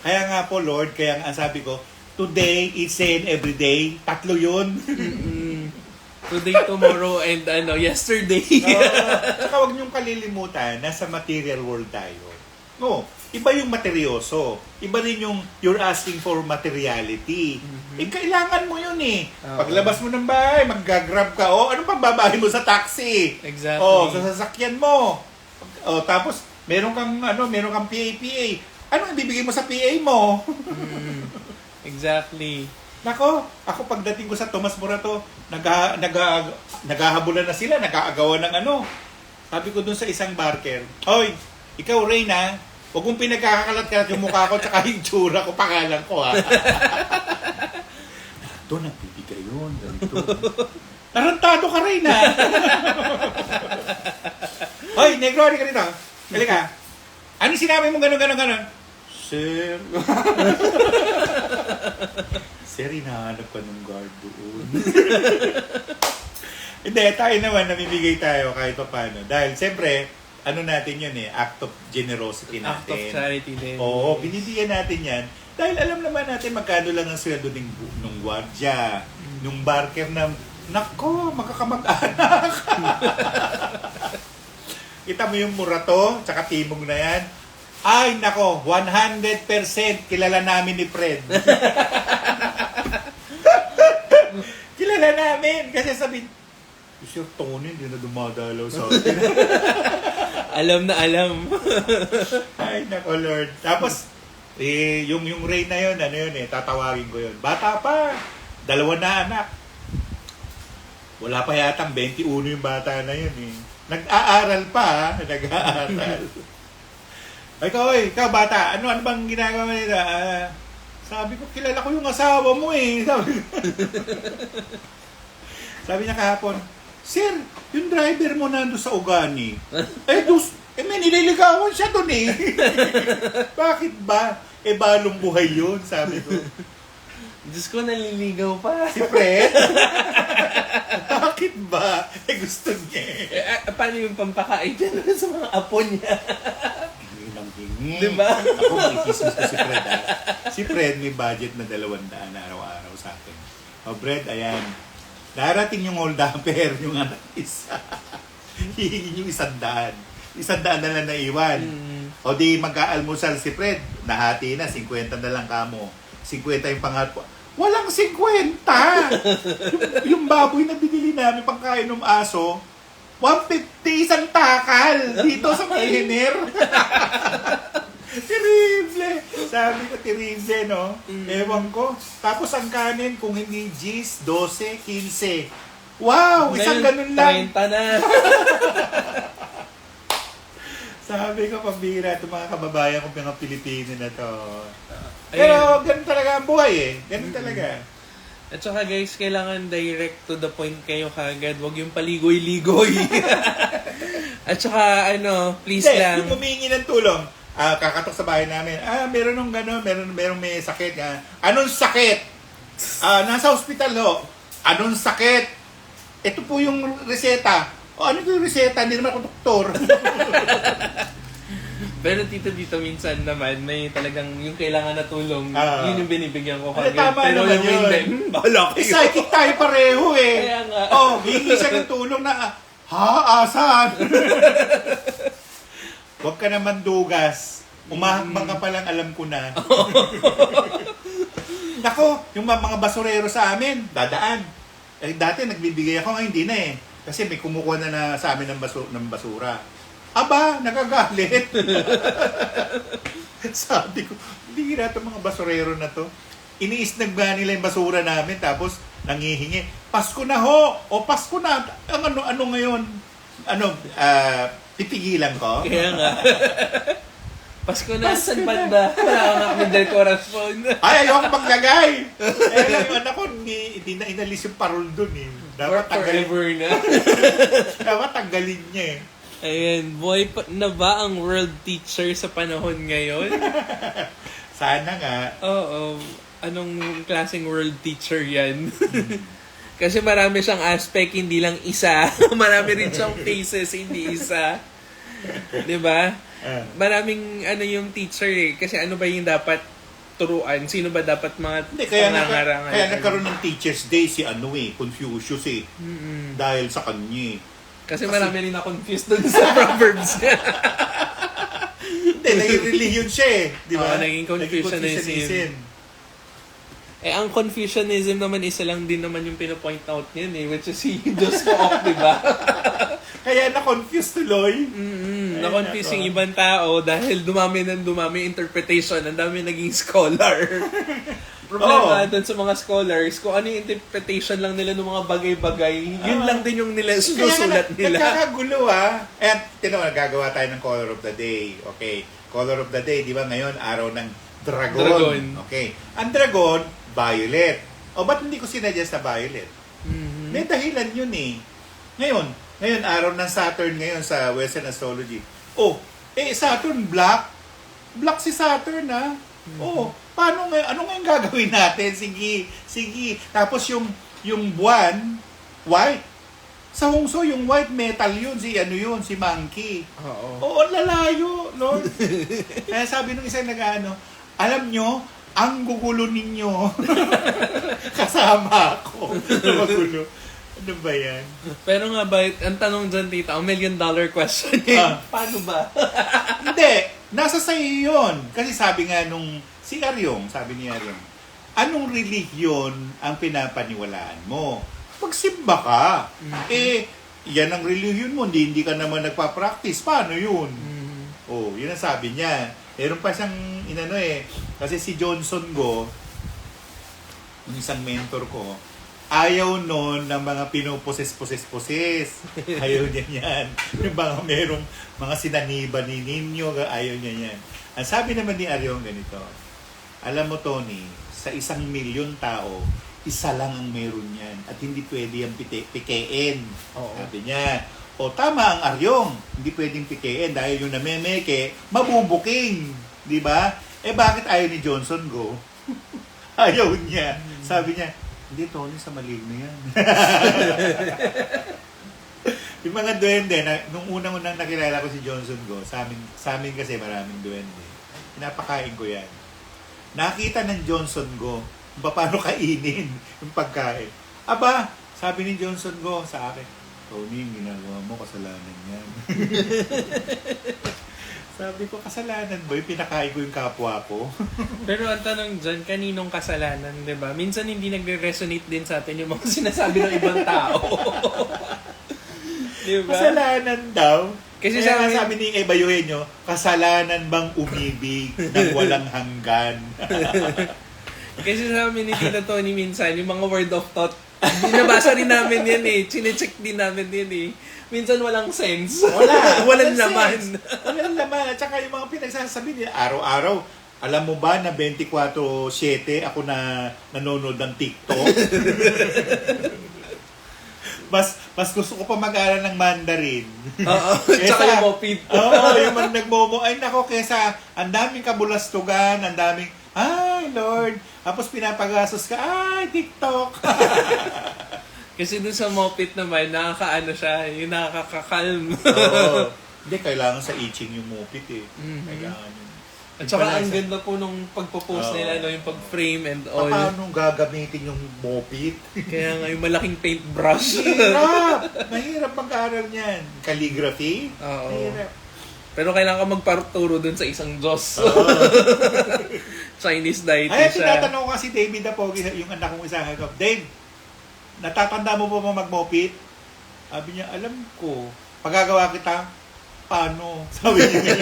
Kaya nga po Lord, kaya nga sabi ko, today, it's and every day, 3 yun. Today, tomorrow, and yesterday. Saka huwag niyong kalilimutan, nasa material world tayo. No, iba yung materyoso. Iba rin yung you're asking for materiality. Kailangan mo yun eh. Paglabas mo ng bahay, mag-grab ka. Ano pang babahin mo sa taxi? Exactly. Sa sasakyan mo. Tapos, meron kang PA. Anong ibibigay mo sa PA mo? Exactly. Nako, ako pagdating ko sa Tomas Morato, naghahabulan na sila, nag-aagawan ng Sabi ko dun sa isang barker, "Oy, ikaw Reyna, huwag mong pinagkakalat-kalat yung mukha ko tsaka yung tsura ko, pangalan ko Ito, nagbibigay yun, ganito. Tarantado ka Reyna. Hoy, negro, di ka rito. Halika. Ano sinabi mo gano'n? Sir. Sir, hinahanap ka ng guard doon. Hindi, tayo naman, namimigay tayo kahit pa paano. Dahil, siyempre, natin yun act of generosity natin. Act of charity din. Oo, binibigyan natin yan. Dahil alam naman natin magkano lang ang sweldo nung gwardiya, nung barker na, nako, magkakamag-anak. Kita mo yung Morato, tsaka Timog na yan. Ay, nako, 100% kilala namin ni Fred. Kilala namin. Kasi sabi, Sir Tony, hindi na dumadalaw sa atin. Alam na alam. Ay, nako Lord. Tapos, yung Ray na yun, tatawagin ko yun. Bata pa, 2 na anak. Wala pa yatang 21 yung bata na yun Nag-aaral pa, nag-aaral. Ikaw bata, ano bang ginagawa nila? Sabi ko, kilala ko yung asawa mo Sabi niya kahapon, Sir, yung driver mo nando sa Ugani. May nililigawan siya dun Bakit ba? Balong buhay yun, sabi ko. Diyos ko, naliligaw pa. Si Fred? Bakit ba? Gusto niya Paano yung pampakain dyan sa mga apo niya? Hingi. Diba? Ako, makikismis ko si Fred Si Fred may budget na 200 na araw-araw sa akin. Fred, ayan. Darating yung old damper, yung anak isa. Hihingin yung 100. 100 na lang naiwan. O di mag-aalmusal si Fred. Nahati na, 50 na lang kamo. 50 yung pangatpo. Walang 50! yung baboy na binili namin pangkain ng aso, 150 isang takal dito sa Millionaire. Terrible. Sabi ko, terrible, no? Ewan ko. Tapos ang kanin, kung hindi G's, 12, 15. Wow! Isang ganun lang. 30 na. Sabi ko, pambira itong mga kababayan kong mga Pilipino na to. Pero ganun talaga ang buhay Ganun talaga. At saka guys, kailangan direct to the point kayo kagad. Huwag yung paligoy-ligoy. At saka please lang. Yung humingi ng tulong, kakatok sa bahay namin, meron nung gano'n, meron may sakit. Anong sakit? Nasa hospital Anong sakit? Ito po yung reseta. Ano yung reseta? Hindi naman ako doktor. Pero dito minsan naman, may talagang yung kailangan na tulong, yun yung binibigyan ko kagad. Tama Pero naman yung yun. hindi, bahala kayo. Psychic tayo pareho Kaya nga. Hingi siya ng tulong na, asan? Huwag ka naman dugas. Umahakbang ka palang, alam ko na. Nako, yung mga basurero sa amin, dadaan. Dati nagbibigay ako, ngayon hindi na Kasi may kumukuha na sa amin ng basura. Aba, nagagalit. Sabi ko, hindi na itong mga basurero na to. Iniisnag ba nila yung basura namin tapos nangihingi, Pasko na ho! O Pasko na! Ang ano ngayon? Pipigilan ko? Kaya nga. Pasko na, saan banda? Wala ka nga middle correspond. Ay, ayoko maglagay! Yung anak ko, hindi na inalis yung parol dun eh. Dapat Forever na. Dapat tanggalin niya eh. Ayan, boy, na ba ang world teacher sa panahon ngayon? Sana nga. Oo. Anong klaseng world teacher yan? Kasi marami siyang aspect, hindi lang isa. Marami rin siyang faces, hindi isa. 'Di ba? Maraming yung teacher eh. Kasi ano ba yung dapat turuan? Sino ba dapat mga Hindi, kaya pangangarangan? nagkaroon ng Teacher's Day si Confucius eh. Mm-mm. Dahil sa kanya eh. Kasi marami rin na-confused dun sa Proverbs niya. Hindi, naging religion siya eh. Di ba? Oo, naging Confucianism. Ang Confucianism naman, isa lang din naman yung pinapoint out niyan eh, which is si Diyos Pook, di ba? Kaya na-confused tuloy. Na-confuse yung ibang tao dahil dumami interpretation, ang dami naging scholar. Problema dun sa mga scholars, kung ano yung interpretation lang nila ng mga bagay-bagay, yun lang din yung sinusulat nila. Nagkakagulo At, nagagawa tayo ng Color of the Day. Okay. Color of the Day, di ba ngayon, araw ng Dragon. Okay. Ang dragon, violet. O, ba't hindi ko sinuggest na violet? Mm-hmm. May dahilan yun eh. Ngayon, araw ng Saturn ngayon sa Western Astrology. Oh, Saturn black. Black si Saturn Oh, paano ngayon? Ano ngayon gagawin natin? Sige. Tapos yung buwan, white. Sa Hongso, yung white metal yun, si Monkey. Oo, lalayo, Lord. Kaya sabi nung isang alam nyo, ang gugulo ninyo. Kasama ako. Magulo. Ano ba yan? Pero nga ba, ang tanong dyan, tita, ang $1 million question paano ba? Hindi. Nasa sa'yo yun. Kasi sabi nga si Aryong, sabi ni Aryong, anong relihiyon ang pinapaniwalaan mo? Pagsimba ka. Yan ang relihiyon mo. Hindi ka naman nagpa-practice. Paano yun? Oh, yun ang sabi niya. Meron pa siyang kasi si Johnson Go, yung isang mentor ko, ayaw nun ng mga pinuposes. Ayaw niya yan. Yung merong mga sinaniba ni Ninyo, ayaw niya yan. Ang sabi naman ni Aryong ganito, alam mo Tony, sa 1,000,000 tao, isa lang ang meron yan at hindi pwede yung pikein. Sabi niya. O tama ang Aryong, hindi pwedeng pikein dahil yung namemeke, mabubuking. Di ba? Bakit ayaw ni Johnson Go? Ayaw niya. Sabi niya, hindi Tony, sa maligno yan. Yung mga duwende, nung unang nakilala ko si Johnson Go, sa amin kasi maraming duwende. Pinapakain ko yan. Nakita ng Johnson Go, paano kainin yung pagkain. Aba, sabi ni Johnson Go sa akin, Tony, ginagawa mo, kasalanan yan. Sabi ko, kasalanan ba? Pinakain ko yung kapwa ko. Pero ang tanong dyan, kaninong kasalanan, di ba? Minsan hindi nagre-resonate din sa atin yung mga sinasabi ng ibang tao. Di ba? Kasalanan daw. Kasi sabi ni Eva Eugenio, kasalanan bang umibig ng walang hanggan? Kasi sabi ni Tita Tony minsan, yung mga word of thought, binabasa rin namin yan chinecheck din namin yan Minsan walang sense. Walang laman. Walang laman. At saka yung mga pinagsasabi niya, araw-araw, alam mo ba na 24/7 ako na nanonood ng TikTok? Mas gusto ko pa mag-aral ng Mandarin. Oo. Tsaka yung mopid. Yung nagmomo. Ay nako, kesa ang daming kabulastugan, ang daming, ay Lord. Tapos pinapagasos ka, ay TikTok. Kasi dun sa mopit naman, nakakaano siya, yung nakakakalm. Oo. Hindi, kailangan sa itching yung mopit Kailangan yun. At saka ang ganda po nung pagpo-post nila, yung pag-frame and all. Paano gagamitin yung mopit? Kaya nga yung malaking paintbrush. Mahirap mag-aaral niyan. Calligraphy? Oo. Mahirap. Pero kailangan ka magparturo dun sa isang Diyos. Chinese deity Ay, siya. tinatanong ko kasi David Apogi, yung anak kong isang Dave, natatanda mo pa mag-mopit? Sabi niya, alam ko. Pagagawa kita, paano? Sabi niya.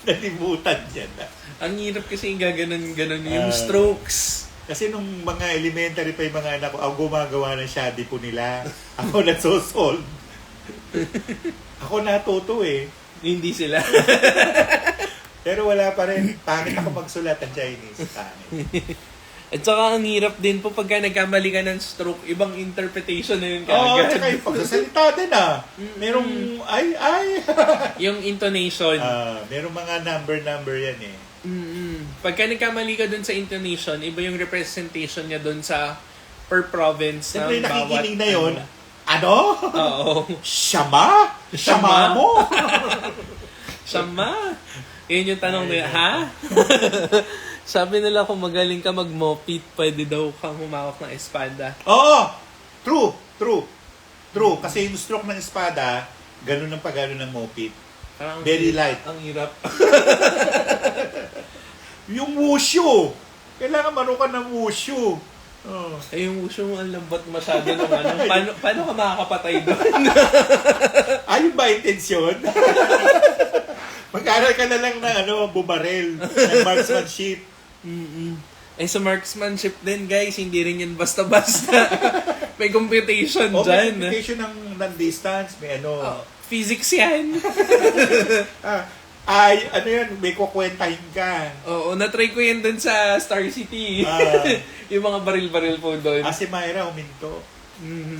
Nalimutan niya na. Ang hirap kasi gaganon-ganon yung strokes. Kasi nung mga elementary pa yung mga anak ko, ako gumagawa ng shoddy po nila. Ako nagsosolve. Ako natuto eh. Hindi sila. Pero wala pa rin. Pangit ako magsulat ng Chinese. Pangit. At saka ang hirap din po pagka nagkamali ka ng stroke, ibang interpretation na yun Oo, kaagad. tsaka yung pagsasalita din ah. Merong ay. Yung intonation. Merong mga number yan eh. Pagka nagkamali ka dun sa intonation, iba yung representation niya dun sa per province Siyempre ng bawat... nakikinig na yun. Ano? Oo. Shama? Shama mo? Sama? Yun yung tanong nila, ha? Sabi nila kung magaling ka mag-mopit, pwede daw kang humawak ng espada. Oo! True. Kasi yung stroke ng espada, ganun ang pagano ng mopit. Parang Very light. Ang hirap. Yung wushu! Kailangan marukan ng wushu. Eh, yung uso mo, ang lambot masyado ng ano. Paano ka makakapatay doon? Ayun ba intensyon? Mag-aral ka na lang ng bumarel, ng marksmanship. Eh, sa marksmanship din, guys, hindi rin yan basta-basta. May computation May dyan. computation ng distance, may Physics yan. yan, may kukwentahin ka. Oo, na-try ko yan dun sa Star City. Yung mga baril-baril po doon. Si Myra huminto.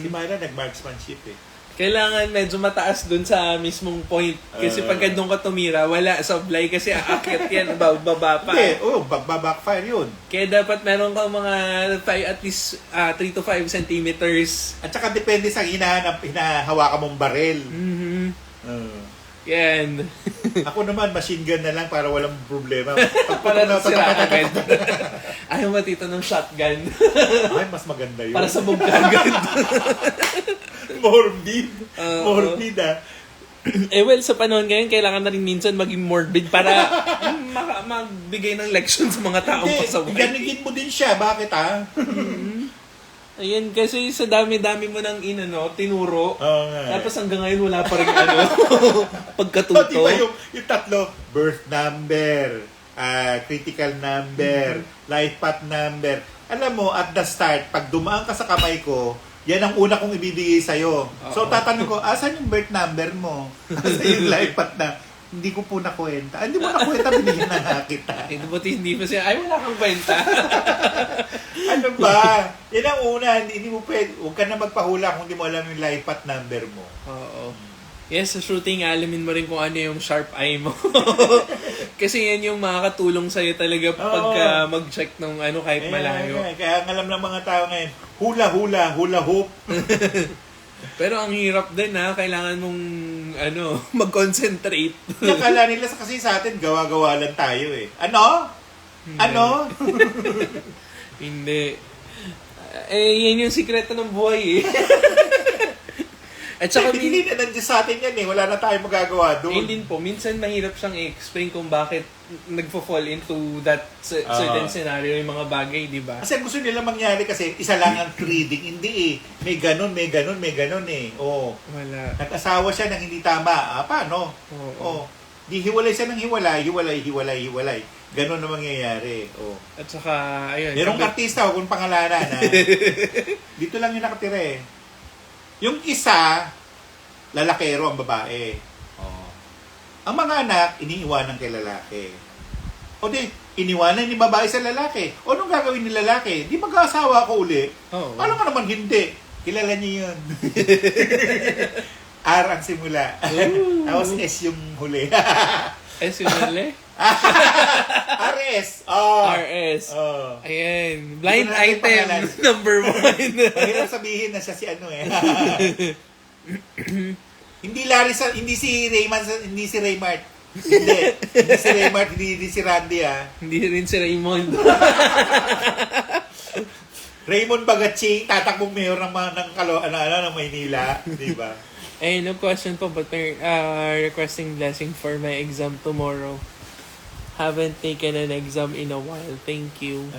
Si Myra nag-marksmanship eh. Kailangan medyo mataas dun sa mismong point. Kasi pagka doon ka tumira, wala sablay kasi aakyat yan, baba pa. Hindi, backfire yun. Kaya dapat meron kang mga at least 3 to 5 centimeters. At saka depende sa hinahawakan mong baril. Yan. Ako naman, machine gun na lang para walang problema. Para sira agad. Ayaw matito ng shotgun. Ay, mas maganda yun. Para sa ka agad. Morbid. Morbid ah. Eh well, sa panahon ngayon, kailangan na rin minsan maging morbid para magbigay ng leksyon sa mga taong pasaway. Ganigin mo din siya. Bakit ah? Ayan, kasi sa dami-dami mo nang tinuro. Oo nga. Tapos hanggang ngayon wala pa rin pagkatuto. Diba yung tatlo, birth number, critical number, life path number. Alam mo, at the start, pag dumaan ka sa kamay ko, yan ang una kong ibibigay sa'yo. So tatanong ko, asan yung birth number mo? Asan yung life path na? Hindi ko po nakwenta. Hindi mo nakwenta, binigyan na nga kita. Eh, buti hindi pa siya, ay wala kang kwenta. Ano ba? Yan ang una, hindi mo pwede, huwag ka na magpahula kung hindi mo alam yung life path number mo. Oo. Yes, sa shooting, alamin mo rin kung ano yung sharp eye mo. Kasi yan yung makakatulong sa'yo talaga pagka mag-check ng kahit malayo. Kaya ang alam ng mga tao ngayon, hula hoop. Pero ang hirap din kailangan mong mag-concentrate. Nakala nila kasi sa atin, gawa-gawa lang tayo eh. Ano? Hindi. Yan yung sikreto ng buhay eh. At saka hindi na nandiyan sa atin yan eh. Wala na tayong magagawa doon. din po, minsan mahirap siyang i-explain kung bakit nagfo-fall into that certain scenario yung mga bagay, di ba? Kasi gusto nila mangyari kasi isa lang ang reading. Hindi eh. May ganon eh. Oo. Wala. Nag-asawa siya ng hindi tama. Paano? Oo. Di hiwalay siya ng hiwalay. Ganon na mangyayari. At saka, ayun. Merong artista, huwag kong pangalanan ha. Dito lang yung nakatira eh. Yung isa, lalakero ang babae. Ang mga anak, iniiwanan kay lalaki. O di, iniwanan ni babae sa lalaki. O anong gagawin ni lalaki? Di mag-aasawa ako uli. Alam nga naman hindi. Kilala niyo yun. R ang simula. Tapos S yung huli. S yung huli? RS. RS. Ayan. Blind item number 1. Mahirap sabihin na siya si Hindi hindi si Raymart. Hindi si Raymart, hindi si Randy Hindi rin si Raymond. Raymond Bagachi, tatakbong mayor ng Maynila, di ba? No question po, but requesting blessing for my exam tomorrow. Haven't taken an exam in a while. Thank you.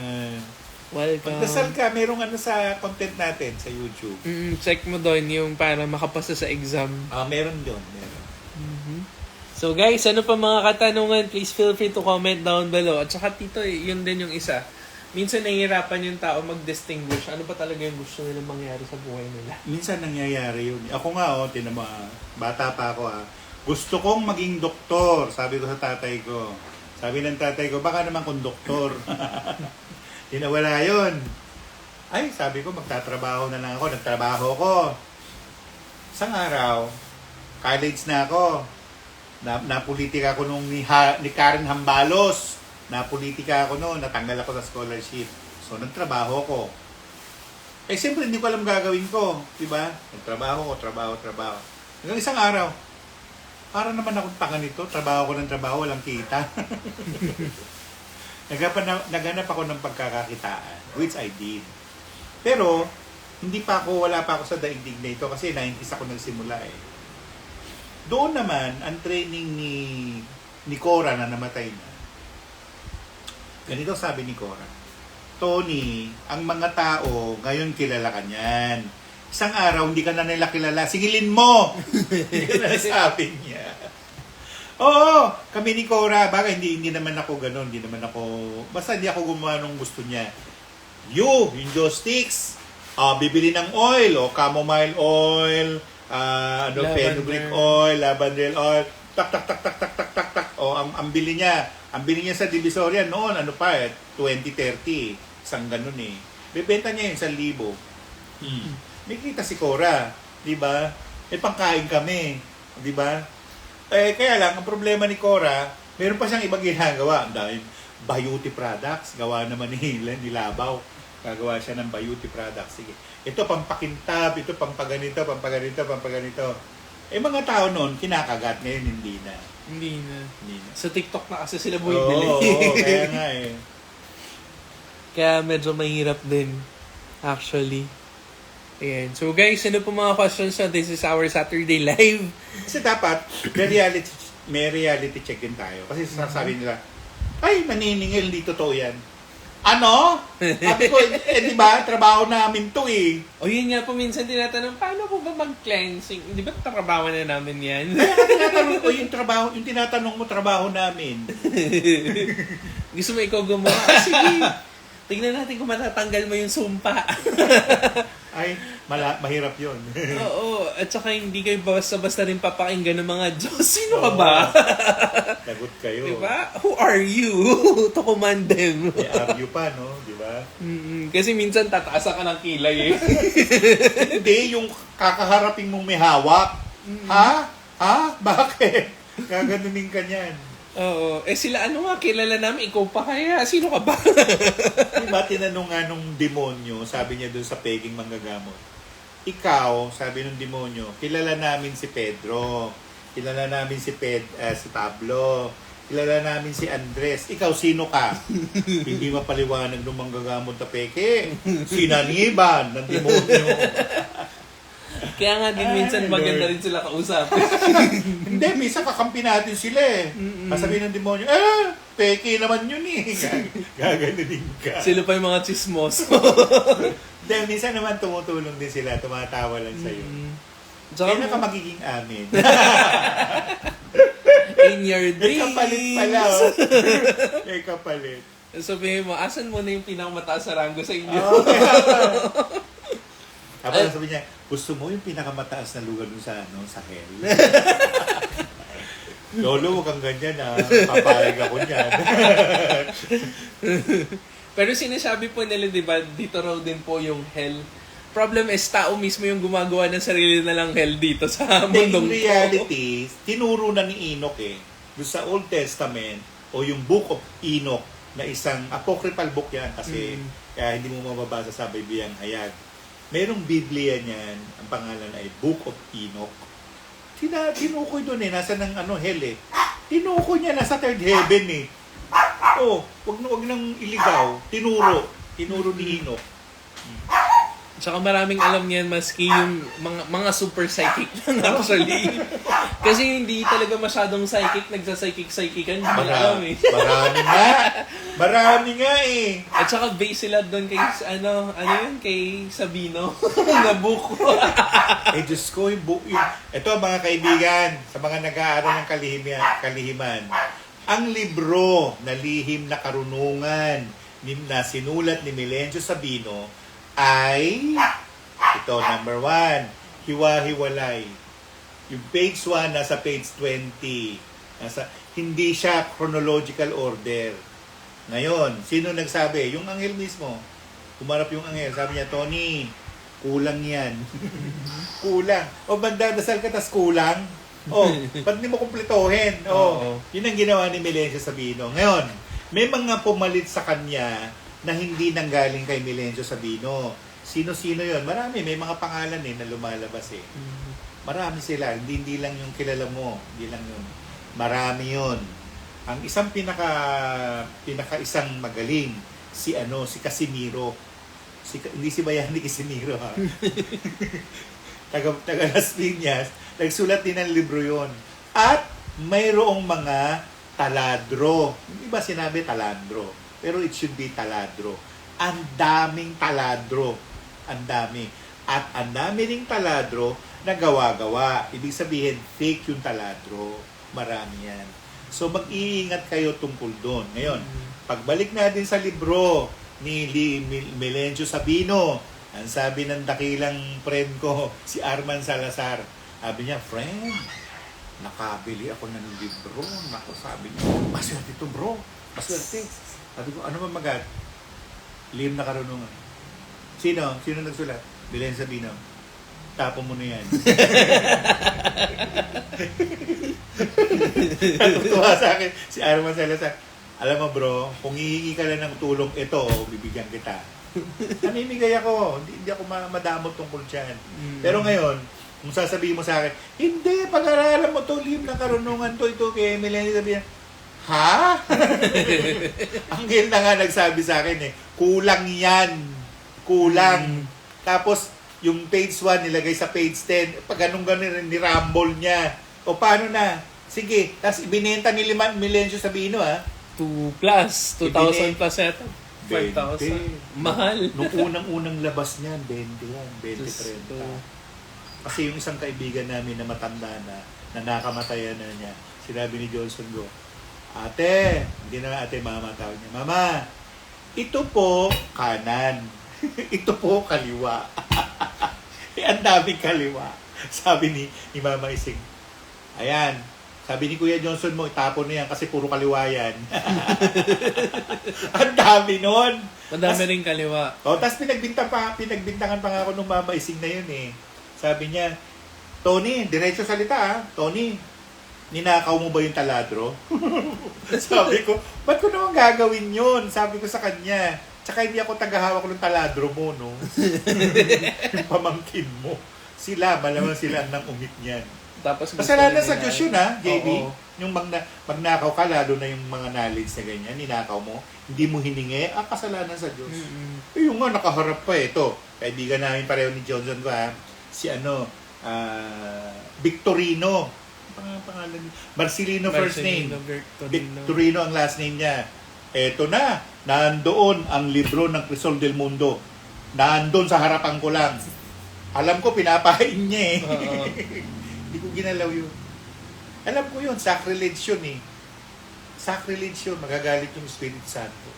Welcome. Magdasal ka, merong sa content natin sa YouTube. Check mo doon yung para makapasa sa exam. Meron doon. Meron. So guys, ano pa mga katanungan, please feel free to comment down below. At saka tito, yun din yung isa. Minsan nahihirapan yung tao mag-distinguish. Ano pa talaga yung gusto nila mangyari sa buhay nila? Minsan nangyayari yun. Ako nga, tinan mo, bata pa ako, gusto kong maging doktor, sabi ko sa tatay ko. Sabi ng tatay ko, baka naman konduktor. Tinawala yun. Ay, sabi ko, magtatrabaho na lang ako. Nagtrabaho ko. Isang araw, college na ako. Napolitika ako nung ni Karen Hambalos. Napolitika ako noon, natanggal ako sa scholarship. So, nagtrabaho ko. Eh, siyempre, hindi ko alam gagawin ko. Diba? Nagtrabaho ko, trabaho. Hanggang isang araw, para naman akong tanga nito, trabaho ko ng trabaho, walang kita. Naghanap ako ng pagkakakitaan, which I did. Pero, wala pa ako sa daigdig na ito kasi 90s ako nagsimula eh. Doon naman, ang training ni Cora na namatay na. Ganito sabi ni Cora, Tony, ang mga tao, ngayon kilala ka niyan. Isang araw, hindi ka na nila kilala, singilin mo! Yan ang sabi niya. Oo, kami ni Cora, baka hindi naman ako ganun, basta hindi ako gumawa nung gusto niya. Yung Joe Sticks, bibili ng oil, chamomile oil, fenugreek oil, lavender oil, tak. Ang bili niya sa Divisoria noon, 20-30, isang ganun eh. Bebenta niya yun 1,000. May kita si Cora, di ba? May pangkain kami, di ba? Kaya lang, ang problema ni Cora, meron pa siyang ibang ginagawa. Dahil beauty products, gawa naman ni Labaw. Gagawa siya ng beauty products. Sige. Ito pampakintab, ito pampaganito. Mga tao noon, kinakagat. Ngayon, hindi na. Hindi na. Sa TikTok na kasi sila buhay nila. Oo, kaya nga eh. Kaya medyo mahirap din, actually. Ayan. So guys, ano po mga questions na? This is our Saturday live. Kasi dapat, may reality check din tayo. Kasi sasabi nila, ay, naniningil, di totoo yan. Ano? Sabi ko, di ba, trabaho namin to eh. O yun nga po, minsan tinatanong, paano po ba mag-cleansing? Di ba trabaho na namin yan? Kaya tinatanong ko, yung tinatanong mo, trabaho namin. Gusto mo ikaw gumawa? Sige. Tingnan natin kung matatanggal mo yung sumpa. Ay, mahirap yun. Oo, at saka hindi kayo basta-basta rin papakinggan ng mga Diyos. Sino ka ba? Lagot kayo. Diba? Who are you to command them? May argue pa, no? Diba? Kasi minsan tataasa ka ng kilay eh. Hindi, yung kakaharapin mong may hawak. Ha? Bakit? Gaganunin ka niyan. Oo. Sila ano nga, kilala namin, ikaw pa kaya? Sino ka ba? Diba, tinanong nga nung demonyo, sabi niya doon sa peking manggagamot, ikaw, sabi nung demonyo, kilala namin si Pedro, kilala namin si Pablo, kilala namin si Andres, ikaw sino ka? Hindi mapaliwanag nung manggagamot na peke, sinaniban ng demonyo. Kaya nga din minsan maganda rin sila kausapin. Hindi, minsan kakampi natin sila eh. Sabihin ng demonyo, peke naman yun eh. Gaganunin ka. Sila pa yung mga chismoso. Hindi, minsan naman tumutulong din sila, tumatawa lang sa'yo. Kaya ka magiging amin. In your dreams. May kapalit pala. May kapalit. Sabihin mo, asan mo na yung pinakamataas na ranggo sa inyo? Tapos sabi niya, gusto mo yung pinakamataas na lugar dun sa hell? Lolo, huwag kang ganyan papayag ako niyan. Pero sinasabi po nila, di ba, dito raw din po yung hell. Problem is, tao mismo yung gumagawa ng sarili na lang hell dito sa mundong in reality, tinuro na ni Enoch doon sa Old Testament, o yung Book of Enoch, na isang apocryphal book yan, kasi kaya hindi mo mababasa sa Bibliang hayag. Merong Biblia niyan, ang pangalan ay Book of Enoch. Tinukoy doon nasa ng hell eh. Tinukoy niya, nasa third heaven eh. Wag nang iligaw. Tinuro ni Enoch. Tsaka maraming alam niyan maski yung mga super psychic lang actually. Kasi hindi talaga masyadong psychic, nagsa-psychic-psychican, hindi alam eh. Marami nga eh. At saka base sila doon kay, kay Sabino, na book. Diyos ko, ito mga kaibigan, sa mga nag-aaral ng kalihiman, ang libro na Lihim na Karunungan na sinulat ni Melencio Sabino ay, ito, number 1, Hiwa-Hiwalay. Yung page 1, nasa page 20. Hindi siya chronological order. Ngayon, sino nagsabi? Yung anghel mismo. Kumarap yung anghel. Sabi niya, Tony, kulang yan. Kulang. O, bandadasal ka, tas kulang. Ba't hindi mo kumpletohin? Yun ang ginawa ni Melencio Sabino. Ngayon, may mga pumalit sa kanya na hindi nanggaling kay Melencio Sabino. Sino-sino yon? Marami. May mga pangalan na lumalabas eh. Marami sila. Hindi lang yung kilala mo. Hindi lang yun. Marami yun. Ang isang pinaka-isang magaling, si Casimiro. Hindi si Bayani Casimiro ha. taga Las Piñas. Nagsulat din ng libro yon. At mayroong mga taladro. Yung iba sinabi taladro. Pero it should be taladro. Ang daming taladro. Ang dami. At ang dami ring taladro na gawa-gawa. Ibig sabihin, fake yung taladro. Marami yan. So mag-iingat kayo tungkol doon. Ngayon, pagbalik natin sa libro ni Melencio Sabino, ang sabi ng dakilang friend ko, si Arman Salazar, sabi niya, friend, nakabili ako ng libro. Naku, sabi niya, maswerte ito bro. Maswerte. Sabi ko, ano mamagat? Lihim na Karunungan. Sino nagsulat? Melencio Sabino. Tapo mo na yan. Natutuwa sa akin si Arman Salazar. Alam mo bro, kung hihingi ka lang ng tulong, ito, bibigyan kita. Namimigay ako. Hindi ako madamot tungkol dyan. Pero ngayon, kung sasabihin mo sa akin, hindi, pag-aralan mo to, Lihim na Karunungan to, ito kay Melencio Sabino. Ha? Anghel na nga nagsabi sa akin eh, kulang yan. Kulang. Tapos, yung page 1 nilagay sa page 10, pag ganun-ganun, ni-rumble niya. O paano na? Sige, tapos ibinenta ni Melencio Sabino 2 plus, 2,000 plus yata. 20. 5,000. Mahal. Nung unang labas niyan, 20 yan, 20-30. Kasi yung isang kaibigan namin na matanda na nakamatayan na niya, sinabi ni Johnson Go, ate, hindi na ate, mama tawag niya, mama, ito po kanan, ito po kaliwa. Ang daming kaliwa. Sabi ni Mama Ising, ayan, sabi ni Kuya Johnson mo, itapon na yan kasi puro kaliwa yan. Ang dami nun. Madami rin kaliwa. Tapos pinagbintangan pa nga ako nung Mama Ising na yun eh. Sabi niya, Tony, diretso salita Tony, ninakaw mo ba yung taladro? Sabi ko, ba't ko naman gagawin yun? Sabi ko sa kanya, tsaka hindi ako tagahawak ng taladro mo, no? Yung pamangkin mo. Malamang sila nang umit niyan. Tapos kasalanan sa Diyos yun, JB. Oo. Yung magnakaw ka, lalo na yung mga knowledge na ganyan, ninakaw mo, hindi mo hiningi, kasalanan sa Diyos. Yung nga, nakaharap pa ito. Kaibigan namin pareho ni Johnson ko, si Victorino. Pangalan Marcelino first name. Victorino ang last name niya. Eto na, nandoon ang libro ng Crisol del Mundo. Nandoon sa harapan ko lang. Alam ko, pinapain niya eh. Hindi ko ginalaw yun. Alam ko yun, sacrilege yun eh. Sacrilege yun, magagalit yung Espiritu Santo.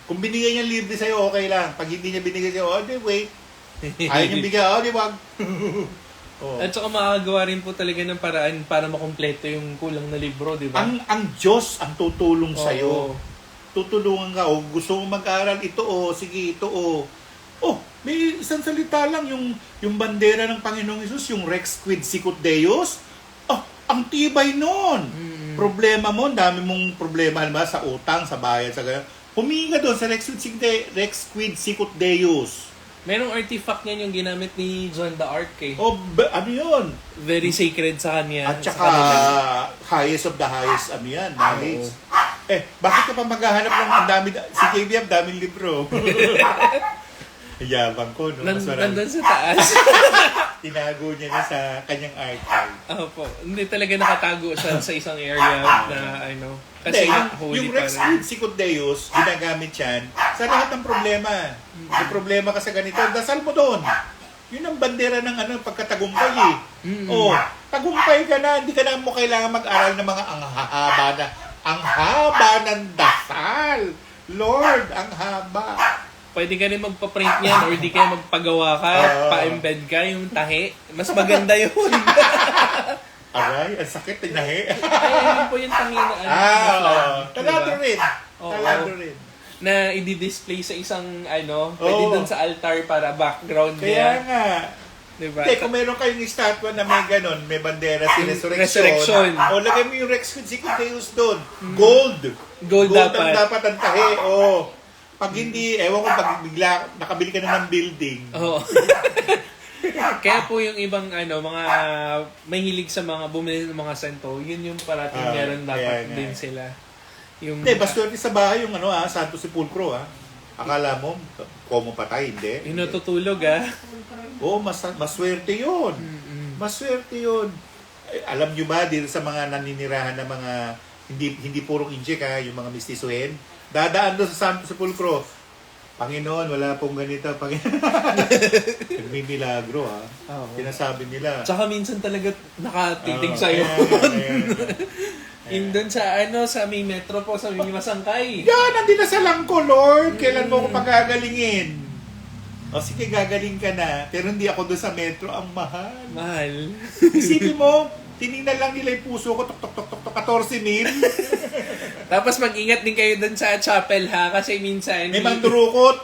Kung binigay niya libre sa'yo, okay lang. Pag hindi niya binigay sa'yo, wait. Ayaw niya bigay, wag. At saka makakagawa rin po talaga ng paraan para makumpleto yung kulang na libro, di ba? Ang Diyos ang tutulong sa'yo. Tutulungan ka, gusto mo mag-aral, ito sige, ito may isang salita lang, yung bandera ng Panginoong Hesus, yung Rex Quid Sicut Deus, ang tibay nun. Problema mo, dami mong problema, halimbawa sa utang, sa bayad, sa ganyan. Humingi ka doon sa Rex Quid Sicut Deus. Merong artifact niyan yung ginamit ni John the Ark eh. Ano yun? Very sacred sa kanya. At saka, highest of the highest, yan, knowledge. Bakit ka pa maghahanap ng ang dami, si JB ang daming libro. Yabang ko, no? Mas marami. Nandun sa taas. Tinago niya na sa kanyang archive. Opo. Hindi talaga nakatago siya sa isang area na ano. Kasi Hindi, holy yung pa Rex rin. Reed Sicut Deus, ginagamit yan sa lahat ng problema. May problema ka sa ganito, dasal mo doon. Yun ang bandera ng ano, pagkatagumpay eh. Oh, tagumpay ka na, hindi ka na mo kailangan mag-aral ng mga ang haba ng dasal. Lord, ang haba. Pwede ka rin magpa-print niyan or di kaya magpagawa ka, pa-embed ka yung tahi. Mas maganda yun. Aray, ang sakit, tinahi. Ayun po yung tangi na ano. Talado diba? rin. Oo. Talado rin. Na i-display sa isang ano, pwede Oo. dun sa altar para background Kaya niya. nga. Diba? Hindi, kung meron kayong estatwa na may ganon, may bandera, si Resurrection. O, lagay mo yung Rex Sicut Deus doon. Gold. Gold dapat. ang dapat ang tahi. O, pag hindi, ewan ko, pag bigla, nakabili ka na ng building. Oo. Kaya po yung ibang ano, mga mahilig sa mga bumili ng mga santo, yun yung parating meron dapat kaya nga. din sila. Yung Hindi, bastante sa bahay yung ano Santo Sepulcro Akala mo, komo patay, hindi. yung natutulog Oo, maswerte yun. Maswerte yun. Ay, alam nyo ba, dito sa mga naninirahan na mga, hindi purong injek yung mga mistisuhin, dadaan doon sa Santo Sepulcro, Panginoon, wala pong ganito. Nagmimilagro Oo. Sinasabi nila. Tsaka minsan talaga nakatitig sa'yo. Yung doon sa ano, sa may metro po, sa may Masangkay. Yan, nandito na sa langko, Lord. Kailan mo ko pagagalingin? O sige, gagaling ka na. Pero hindi ako doon sa metro. Ang mahal. Mahal. Isipin mo, tinignan lang nila yung puso ko, tok, tok, tok, tok, tok, 14,000. Tapos mag-ingat din kayo doon sa chapel kasi minsan May mandurukot.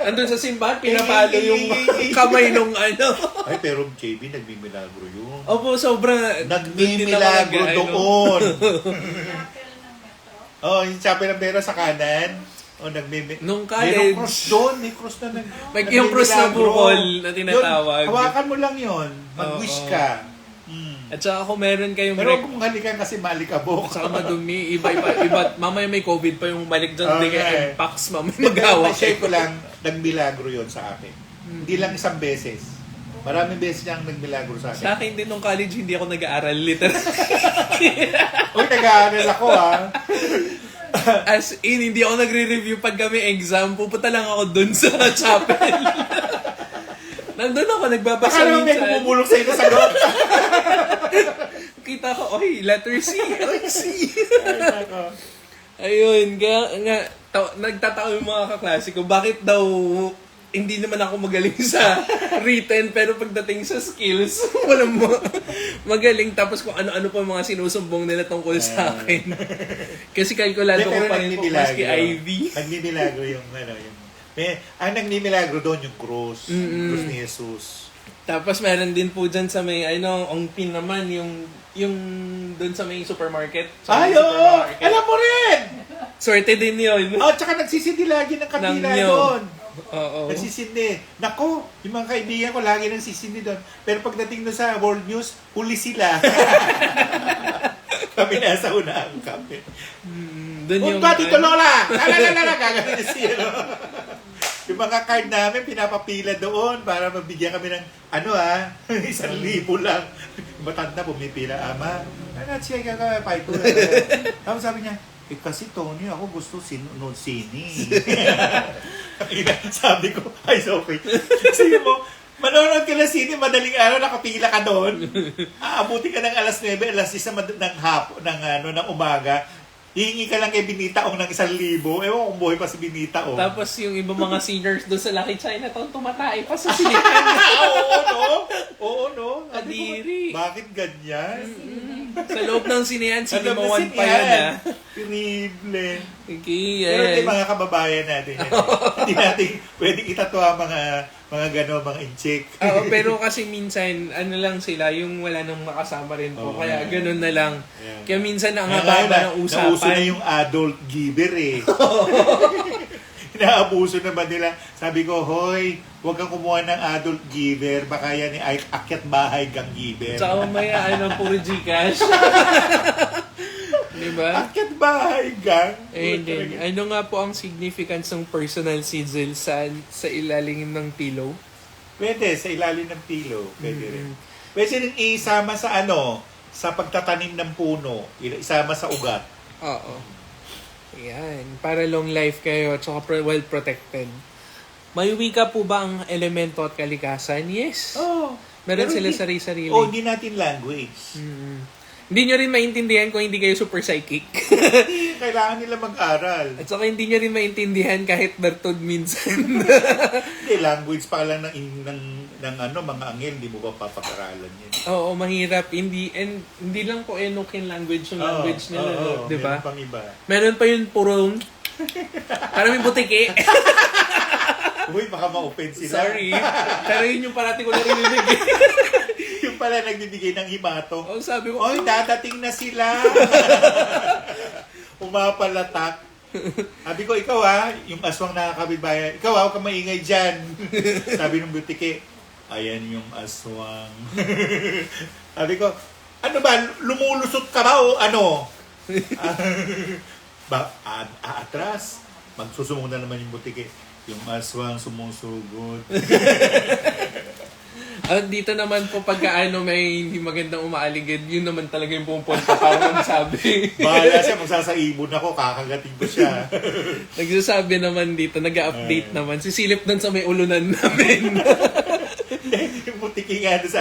andun sa simbahan, pinapalo yung kamay nung ano. Ay, pero JB, nagmimilagro yun. Opo, sobrang Nagmimilagro doon. doon. Oh, yung chapel ng Bero sa kanan. Oh, Nung Merong college. cross doon. May cross na May yung cross na nagmimilagro. bukol na tinatawag. Yun, hawakan mo lang yun. Mag-wish Oo. ka. At saka kung meron kayong Pero kung halikan kasi malikabok. saka madumi, iba, mamaya may COVID pa yung balik dyan, hindi Okay. kaya Pax, mamaya mag-awa Share ko lang, nagmilagro yon sa akin. Hindi lang isang beses. Maraming beses niyang nagmilagro sa akin. Sa akin din nung college, hindi ako nag-aaral, literal. Uy, nag-aaral ako As in, hindi ako nagre-review pag kami exam, pupunta lang ako dun sa chapel. Nandun ako, nagbabasa Akala mo may minsan. bumubulok sa'yo na sagot. Kita ko, oy, letter C, oy, C. Ay, nako. Ayun, kaya nga, nagtatao yung mga kaklase ko, bakit daw hindi naman ako magaling sa written, pero pagdating sa skills, walang magaling. Tapos kung ano-ano pa mga sinusumbong nila tungkol sa akin. Kasi kalkulado ko pa rin po maski IV. Nagmimilagro yung ang nagmimilagro doon yung cross. Cross ni Jesus. Tapos meron din po dyan sa may, ang pin naman, yung doon sa may supermarket. Sa may Ay, oo! supermarket. Alam mo rin! Swerte din yun. Oh, tsaka nagsisindi lagi ng kabila Ng doon. Oo. Nagsisindi. Nako, yung mga kaibigan ko lagi nagsisindi doon. Pero pagdating doon sa World News, huli sila. Kami nasa unang kami. Doon yung... Punta dito, Lola! Lalalala! Gagawin na siya. Yung mga card namin, pinapapila doon para mabigyan kami ng, 1,000 lang. Matanda, pumipila, Ama. Siya kakapay ko. Tapos sabi niya, kasi Tony, ako gusto sinunod sini. Sabi ko, ay, okay. Sige mo, manonood ka ng sini, madaling araw, nakapila ka doon. Aabuti ka ng alas 9, alas 10 ng hapon, ng umaga. Hihingi ka lang kay Binitaong ng 1,000. Ewan kung buhay pa si Binitaong. Tapos yung ibang mga seniors doon sa Lucky Chinatown, tumatay pa sa sinihan. Oo, no? Kadiri. Bakit ganyan? Sa loob ng sinihan, Sa loob ng sinimawan pa sinihan. yun Terrible. Okay, Pero hindi yes. mga kababayan natin yan. Hindi natin pwedeng itatwa mga gano'n, mga incheck. Oo, pero kasi minsan, lang sila, yung wala nang makasama rin po. Oo, kaya yeah. ganun na lang. Yeah. Kaya minsan ang Ngayon, haba ng usapan. nauso na yung adult giver Inaabuso na ba nila? Sabi ko, hoy, huwag kang kumuha ng adult giver. Baka yan ay akyat bahay kang giver. Tsaka mamaya, puro Gcash. Diba? Akyat bahay, gang. And then, ano nga po ang significance ng personal sigil sa ilalim ng pillow? Pwede, sa ilalim ng pillow. Pwede rin. Mm. Pwede rin isama sa sa pagtatanim ng puno. Isama sa ugat. Oo. Ayan. Para long life kayo at saka well protected. May wika po ba ang elemento at kalikasan? Yes. Oh. Meron Pero sila hindi- sarili-sarili. Oh, hindi natin language. Hindi nyo rin maintindihan kung hindi kayo super psychic. Kailangan nila mag-aral. At saka hindi nyo rin maintindihan kahit bertod minsan. Hindi, language pa lang ng mga anghel, hindi mo ba papag-aralan yan? Oo, mahirap. Hindi lang po Enochian language yung language nila. Oo, di ba? meron pang iba. Meron pa yung purong. Parang may butike. Uy, baka ma-open sila. Sorry. Pero yun yung parati ko narinig. Yung pala nagbibigay ng himato. Oh, sabi ko, Oy, dadating na sila. Umapalatak. Sabi ko, ikaw yung aswang nakakabitbayan, ikaw huwag kang maingay dyan. Sabi ng butike, ayan yung aswang. Sabi ko, ano ba, lumulusot ka ba o ano? Atras. Magsusumong na naman yung butike. Yung aswang sumusugod. dito naman po pagka may hindi magandang umaaligid, yun naman talaga yung pumupunta para magsabi. Bahala siya, magsasaibon ako, kakagating ko siya. Nagsasabi naman dito, nag-update naman. Sisilip doon sa may ulunan namin. Yung butiki nga doon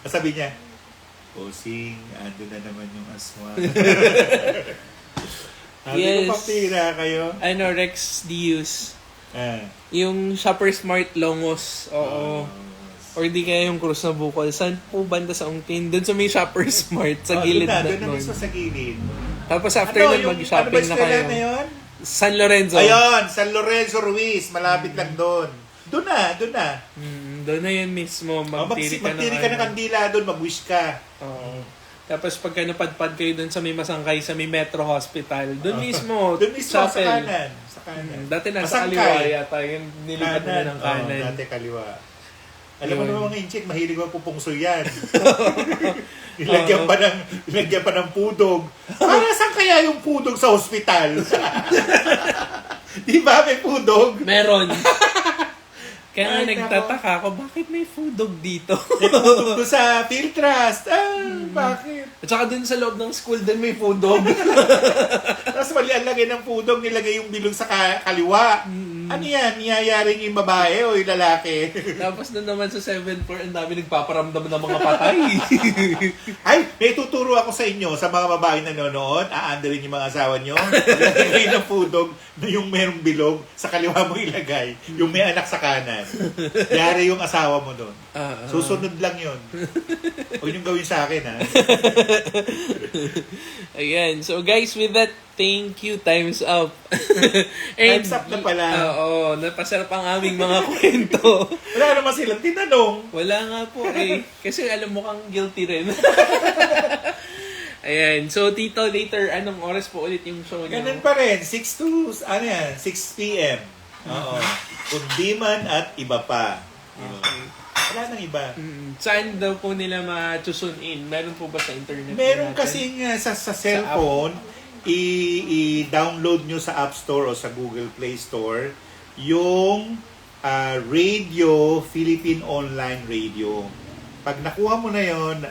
sabi niya, Posing, ando na naman yung aswang. Sabi Yes. ko, papira kayo. Rex Dius. Ah. Yung Shopper Smart Longos. Oo. Or di kaya yung Cruz na Bukol. Saan po banda sa Ungtin? Doon sa may Shopper Smart. Sa gilid na doon na nun. mismo sa gilid. Tapos after nun, mag-shopping na kayo. Na yun? San Lorenzo. Ayun, San Lorenzo Ruiz. Malapit lang doon. Doon na. Doon na yun mismo. Magtiri ka ng kandila doon, mag-wish ka. Oo. Tapos pagka napadpad kayo doon sa may Masangkay, sa may Metro Hospital, doon mismo, Doon mismo, sa chapel. kanan. Sa kanan. Dati nasa Masangkay. kaliwa yata, yung nilipat na ng kanan. Dati kaliwa. Alam mo naman mga inchik, mahilig ko pupungso yan. Nilagyan pa ng pudog. Para saan kaya yung pudog sa ospital? Di ba may pudog? Meron. Kaya nga Ay, nagtataka ako, bakit may food dog dito? May pudog doon sa field trust. Bakit? At saka dun sa loob ng school din may food dog. Tapos mali ang lagay ng pudog, nilagay yung bilog sa kaliwa. Ano yan? Niyayaring yung babae o yung lalaki? Tapos doon naman sa 7th floor, ang dami nagpaparamdam ng mga patay. Ay, may tuturo ako sa inyo, sa mga babae na nanonood, aandarin yung mga asawa nyo. Ilagay ng pudog na yung merong bilog, sa kaliwa mo ilagay. Yung may anak sa kanan. Yari yung asawa mo doon. Susunod lang yun. Huwag yung gawin sa akin, ha? Ayan. So guys, with that, thank you. Time's up. Time's up na pala. Oo. Napasarap ang aming mga kwento. Wala naman silang tinanong. Wala nga po eh. Kasi alam mo kang guilty rin. Ayan. So, Tito, later, anong oras po ulit yung show niyo? Ganun pa rin. 6 p.m. Oo. Kundiman at iba pa. Okay. Wala nang iba. Saan daw po nila ma-tune in? Meron po ba sa internet? Meron natin? kasing sa cellphone, i-download nyo sa App Store o sa Google Play Store yung radio, Philippine Online Radio. Pag nakuha mo na yon,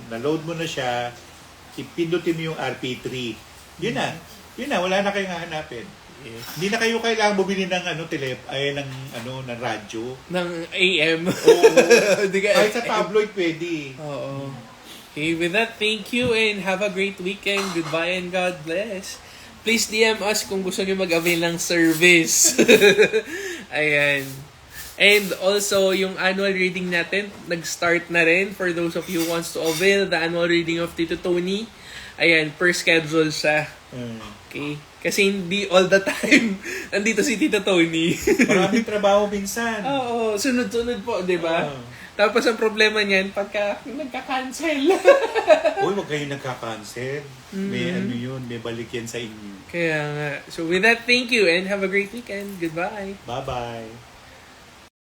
na-load mo na siya, ipindutin mo yung RP3. Yun na, wala na kayong hahanapin. Yes. Hindi na kayo kailangan bumili ng ng radyo. Ng AM. Oo. Di ka- Kahit sa tabloid pwede. Oo. Okay, with that, thank you and have a great weekend. Goodbye and God bless. Please DM us kung gusto niyo mag-avail ng service. Ayan. And also, yung annual reading natin, nag-start na rin for those of you who wants to avail the annual reading of Tito Tony. Ayan, per schedule siya. Okay? Kasi hindi all the time nandito si Tito Tony. Maraming trabaho minsan. Oo, sunod-sunod po, di ba? Tapos ang problema niyan, pagka nagka-cancel. Uy, wag kayo nagka-cancel. May may balik yan sa inyo. Kaya nga. So with that, thank you and have a great weekend. Goodbye. Bye-bye.